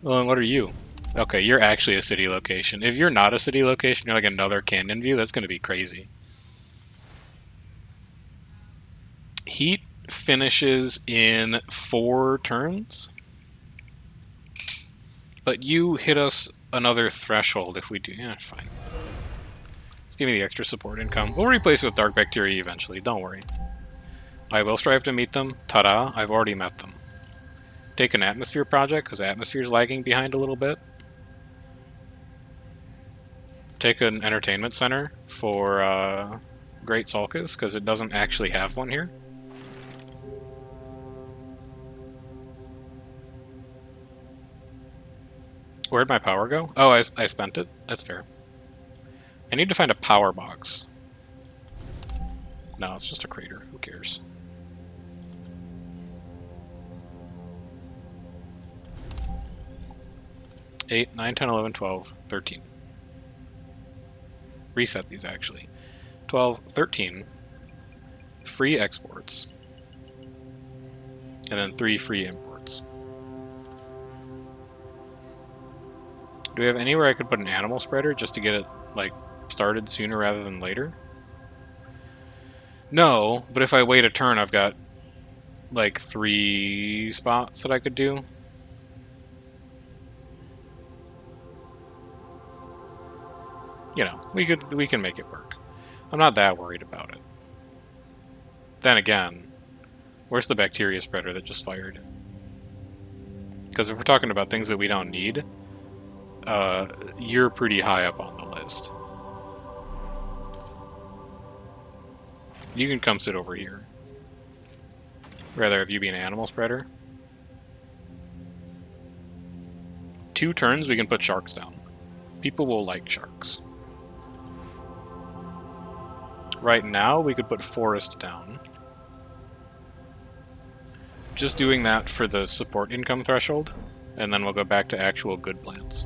Well, what are you? Okay, you're actually a city location. If you're not a city location, you're like another canyon view, that's going to be crazy. Heat finishes in 4 turns. But you hit us another threshold if we do. Yeah, fine. Let's give me the extra support income. We'll replace it with dark bacteria eventually, don't worry. I will strive to meet them. Ta-da, I've already met them. Take an atmosphere project, because atmosphere's lagging behind a little bit. Take an entertainment center for Great Sulcus, because it doesn't actually have one here. Where'd my power go? Oh, I spent it. That's fair. I need to find a power box. No, it's just a crater. Who cares? Eight, 9, 10, 11, 12, 13. Reset these, actually. 12, 13. Free exports. And then 3 free imports. Do we have anywhere I could put an animal spreader just to get it, like, started sooner rather than later? No, but if I wait a turn, I've got, like, 3 spots that I could do. You know, we can make it work. I'm not that worried about it. Then again, where's the bacteria spreader that just fired? Because if we're talking about things that we don't need, you're pretty high up on the list. You can come sit over here. Rather have you be an animal spreader. 2 turns, we can put sharks down. People will like sharks. Right now, we could put forest down. Just doing that for the support income threshold, and then we'll go back to actual good plants.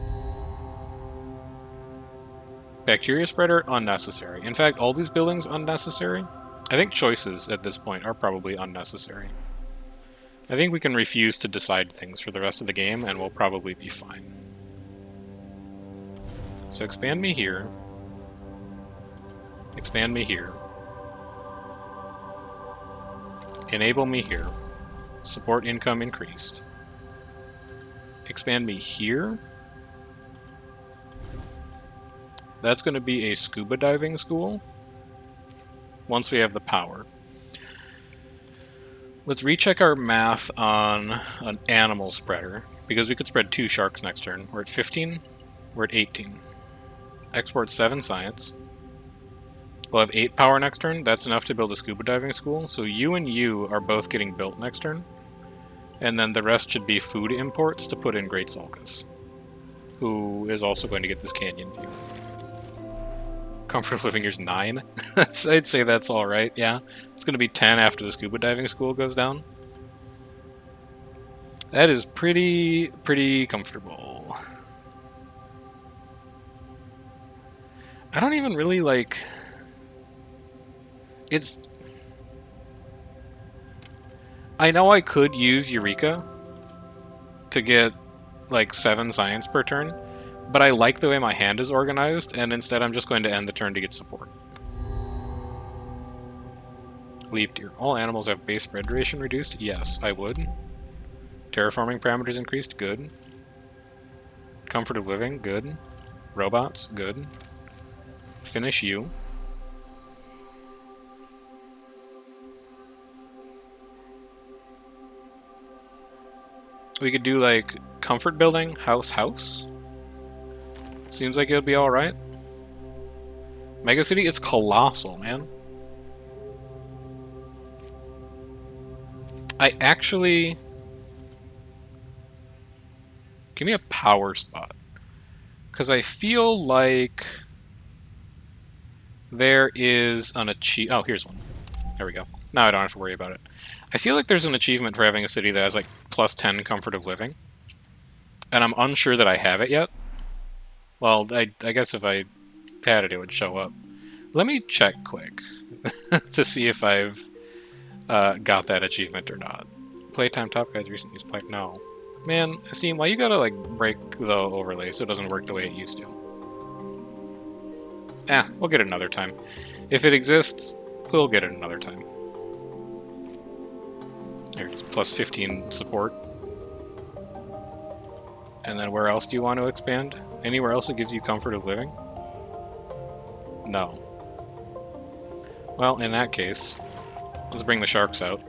Bacteria spreader, unnecessary. In fact, all these buildings unnecessary. I think choices at this point are probably unnecessary. I think we can refuse to decide things for the rest of the game, and we'll probably be fine. So expand me here. Expand me here. Enable me here. Support income increased. Expand me here. That's going to be a scuba diving school once we have the power. Let's recheck our math on an animal spreader, because we could spread 2 sharks next turn. We're at 15, we're at 18. Export 7 science. We'll have 8 power next turn. That's enough to build a scuba diving school. So you and you are both getting built next turn. And then the rest should be food imports to put in Great Sulcus, who is also going to get this canyon view. Comfort of living here's 9. I'd say that's alright, yeah. It's going to be 10 after the scuba diving school goes down. That is pretty comfortable. I don't even really, like... It's... I know I could use Eureka to get, like, 7 science per turn, but I like the way my hand is organized, and instead I'm just going to end the turn to get support. Leap deer. All animals have base spread duration reduced? Yes, I would. Terraforming parameters increased? Good. Comfort of living? Good. Robots? Good. Finish you. We could do, like, comfort building, house. Seems like it would be alright. Mega City, it's colossal, man. I actually... Give me a power spot. Because I feel like... There is an achievement... Oh, here's one. There we go. Now I don't have to worry about it. I feel like there's an achievement for having a city that has, like, plus 10 comfort of living. And I'm unsure that I have it yet. Well, I guess if I had it, it would show up. Let me check quick to see if I've got that achievement or not. Playtime Top Guides recently used play. No. Man, Steam, why you gotta, like, break the overlay so it doesn't work the way it used to? We'll get it another time. If it exists, we'll get it another time. There's plus 15 support. And then where else do you want to expand? Anywhere else that gives you comfort of living? No. Well, in that case, let's bring the sharks out.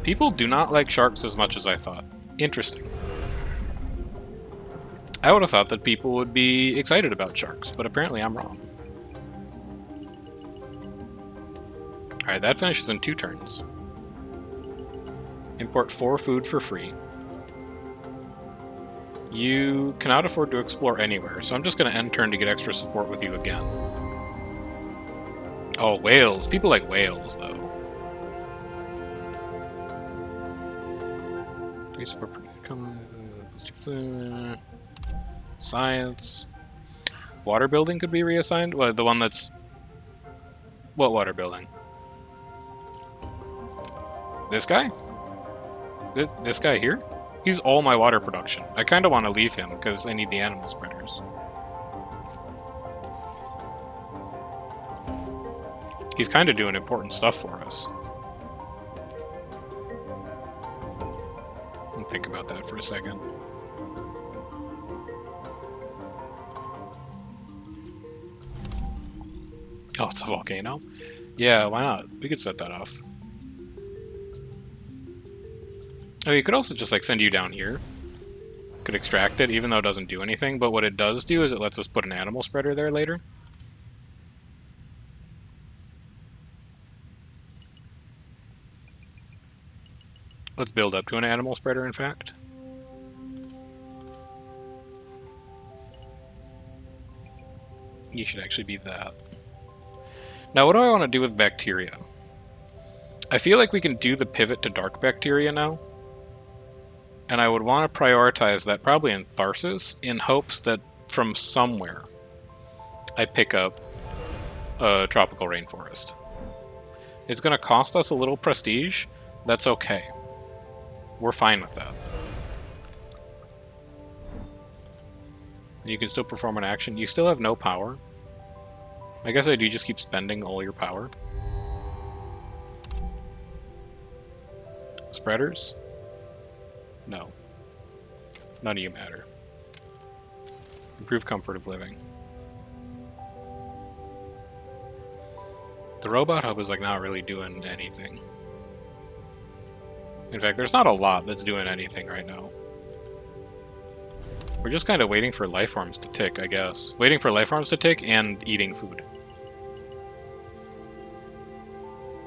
People do not like sharks as much as I thought. Interesting. I would have thought that people would be excited about sharks, but apparently I'm wrong. Alright, that finishes in 2 turns. Import 4 food for free. You cannot afford to explore anywhere, so I'm just going to end turn to get extra support with you again. Oh, whales. People like whales, though. Science. Water building could be reassigned? Well, the one that's... What water building? This guy? This guy here? He's all my water production. I kind of want to leave him, because I need the animal spreaders. He's kind of doing important stuff for us. Think about that for a second. Oh, it's a volcano? Yeah, why not? We could set that off. Oh, you could also just, like, send you down here. Could extract it, even though it doesn't do anything, but what it does do is it lets us put an animal spreader there later. Let's build up to an animal spreader, in fact. You should actually be that. Now, what do I want to do with bacteria? I feel like we can do the pivot to dark bacteria now. And I would want to prioritize that probably in Tharsis, in hopes that from somewhere I pick up a tropical rainforest. It's going to cost us a little prestige. That's okay. We're fine with that. You can still perform an action. You still have no power. I guess I do just keep spending all your power. Spreaders? No. None of you matter. Improve comfort of living. The robot hub is like not really doing anything. In fact, there's not a lot that's doing anything right now. We're just kind of waiting for life forms to tick, I guess. Waiting for life forms to tick and eating food.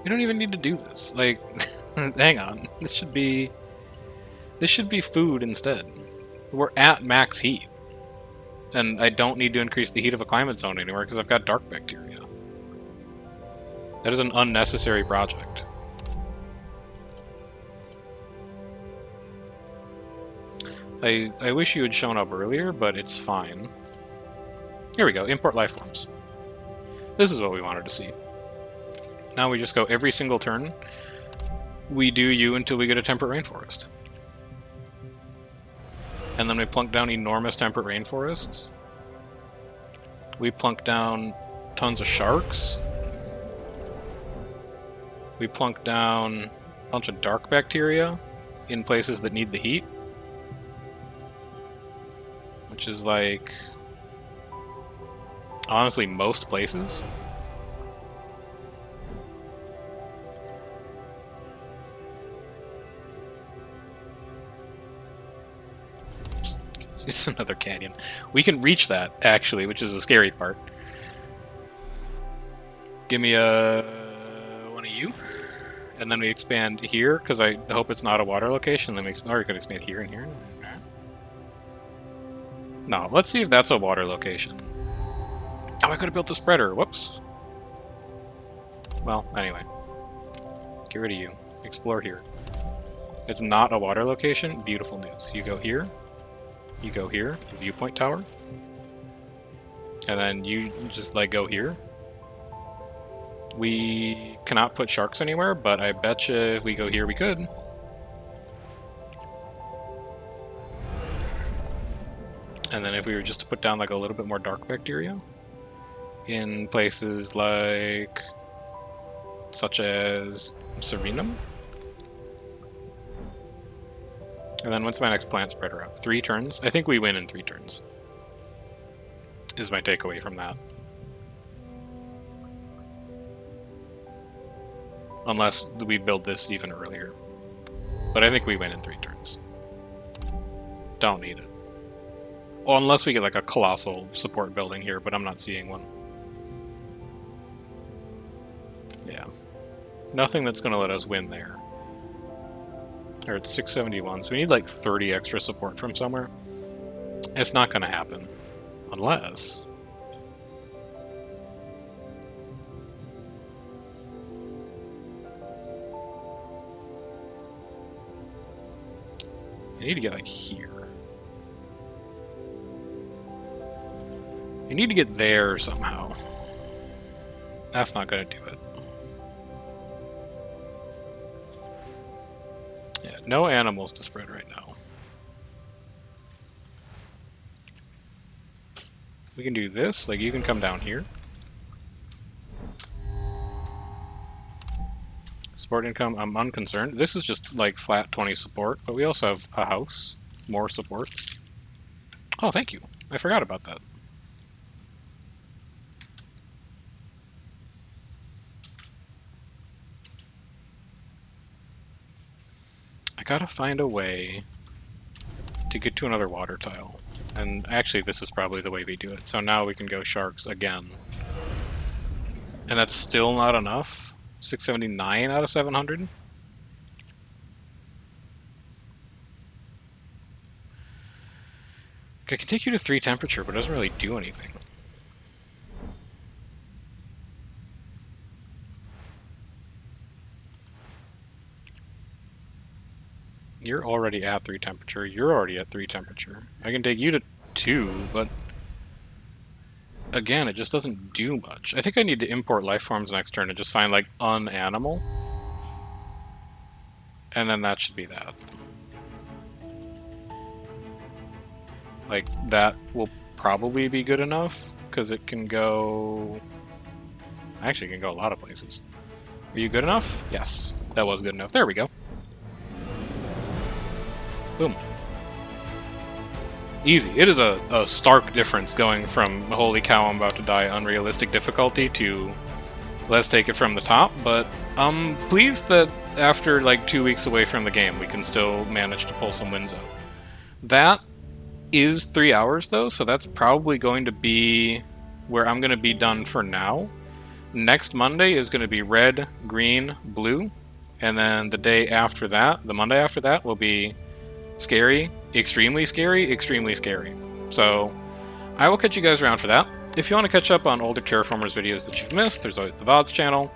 We don't even need to do this. Like, hang on. This should be food instead. We're at max heat. And I don't need to increase the heat of a climate zone anymore because I've got dark bacteria. That is an unnecessary project. I wish you had shown up earlier, but it's fine. Here we go, import life forms. This is what we wanted to see. Now we just go every single turn. We do you until we get a temperate rainforest. And then we plunk down enormous temperate rainforests. We plunk down tons of sharks. We plunk down a bunch of dark bacteria in places that need the heat. Which is like, honestly, most places. It's another canyon. We can reach that, actually, which is the scary part. Give me one of you. And then we expand here, because I hope it's not a water location. Then we could expand here and here. No, let's see if that's a water location. Oh, I could have built the spreader. Whoops. Well, anyway. Get rid of you. Explore here. It's not a water location. Beautiful news. You go here. You go here. Viewpoint tower. And then you just, like, go here. We cannot put sharks anywhere, but I betcha if we go here we could. And then if we were just to put down like a little bit more dark bacteria in places like such as Serenum. And then when's my next plant spreader out? 3 turns? I think we win in 3 turns. Is my takeaway from that. Unless we build this even earlier. But I think we win in 3 turns. Don't need it. Well, unless we get like a colossal support building here, but I'm not seeing one. Yeah. Nothing that's going to let us win there. Or it's 671, so we need like 30 extra support from somewhere. It's not going to happen. Unless... I need to get like here. You need to get there somehow. That's not going to do it. Yeah, no animals to spread right now. We can do this, like you can come down here. Support income, I'm unconcerned. This is just like flat 20 support, but we also have a house, more support. Oh, thank you. I forgot about that. I gotta find a way to get to another water tile. And actually, this is probably the way we do it. So now we can go sharks again. And that's still not enough? 679 out of 700? I can take you to 3 temperature, but it doesn't really do anything. You're already at 3 temperature. You're already at 3 temperature. I can take you to 2, but again, it just doesn't do much. I think I need to import life forms next turn and just find like an animal. And then that should be that. Like that will probably be good enough because it can go... Actually, it can go a lot of places. Are you good enough? Yes, that was good enough. There we go. Boom. Easy. It is a stark difference going from holy cow, I'm about to die, unrealistic difficulty to let's take it from the top, but I'm pleased that after like 2 weeks away from the game, we can still manage to pull some wins out. That is 3 hours though, so that's probably going to be where I'm going to be done for now. Next Monday is going to be red, green, blue, and then the day after that, the Monday after that, will be scary, extremely scary, extremely scary. So I will catch you guys around for that. If you want to catch up on older Terraformers videos that you've missed, there's always the VODs channel.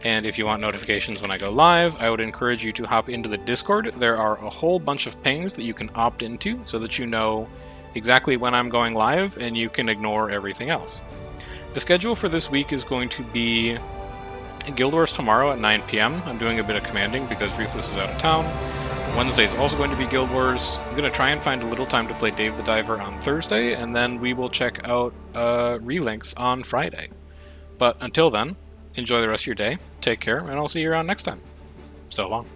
And if you want notifications when I go live, I would encourage you to hop into the Discord. There are a whole bunch of pings that you can opt into so that you know exactly when I'm going live and you can ignore everything else. The schedule for this week is going to be Guild Wars tomorrow at 9 p.m. I'm doing a bit of commanding because Ruthless is out of town. Wednesday is also going to be Guild Wars. I'm going to try and find a little time to play Dave the Diver on Thursday, and then we will check out Relinks on Friday. But until then, enjoy the rest of your day, take care, and I'll see you around next time. So long.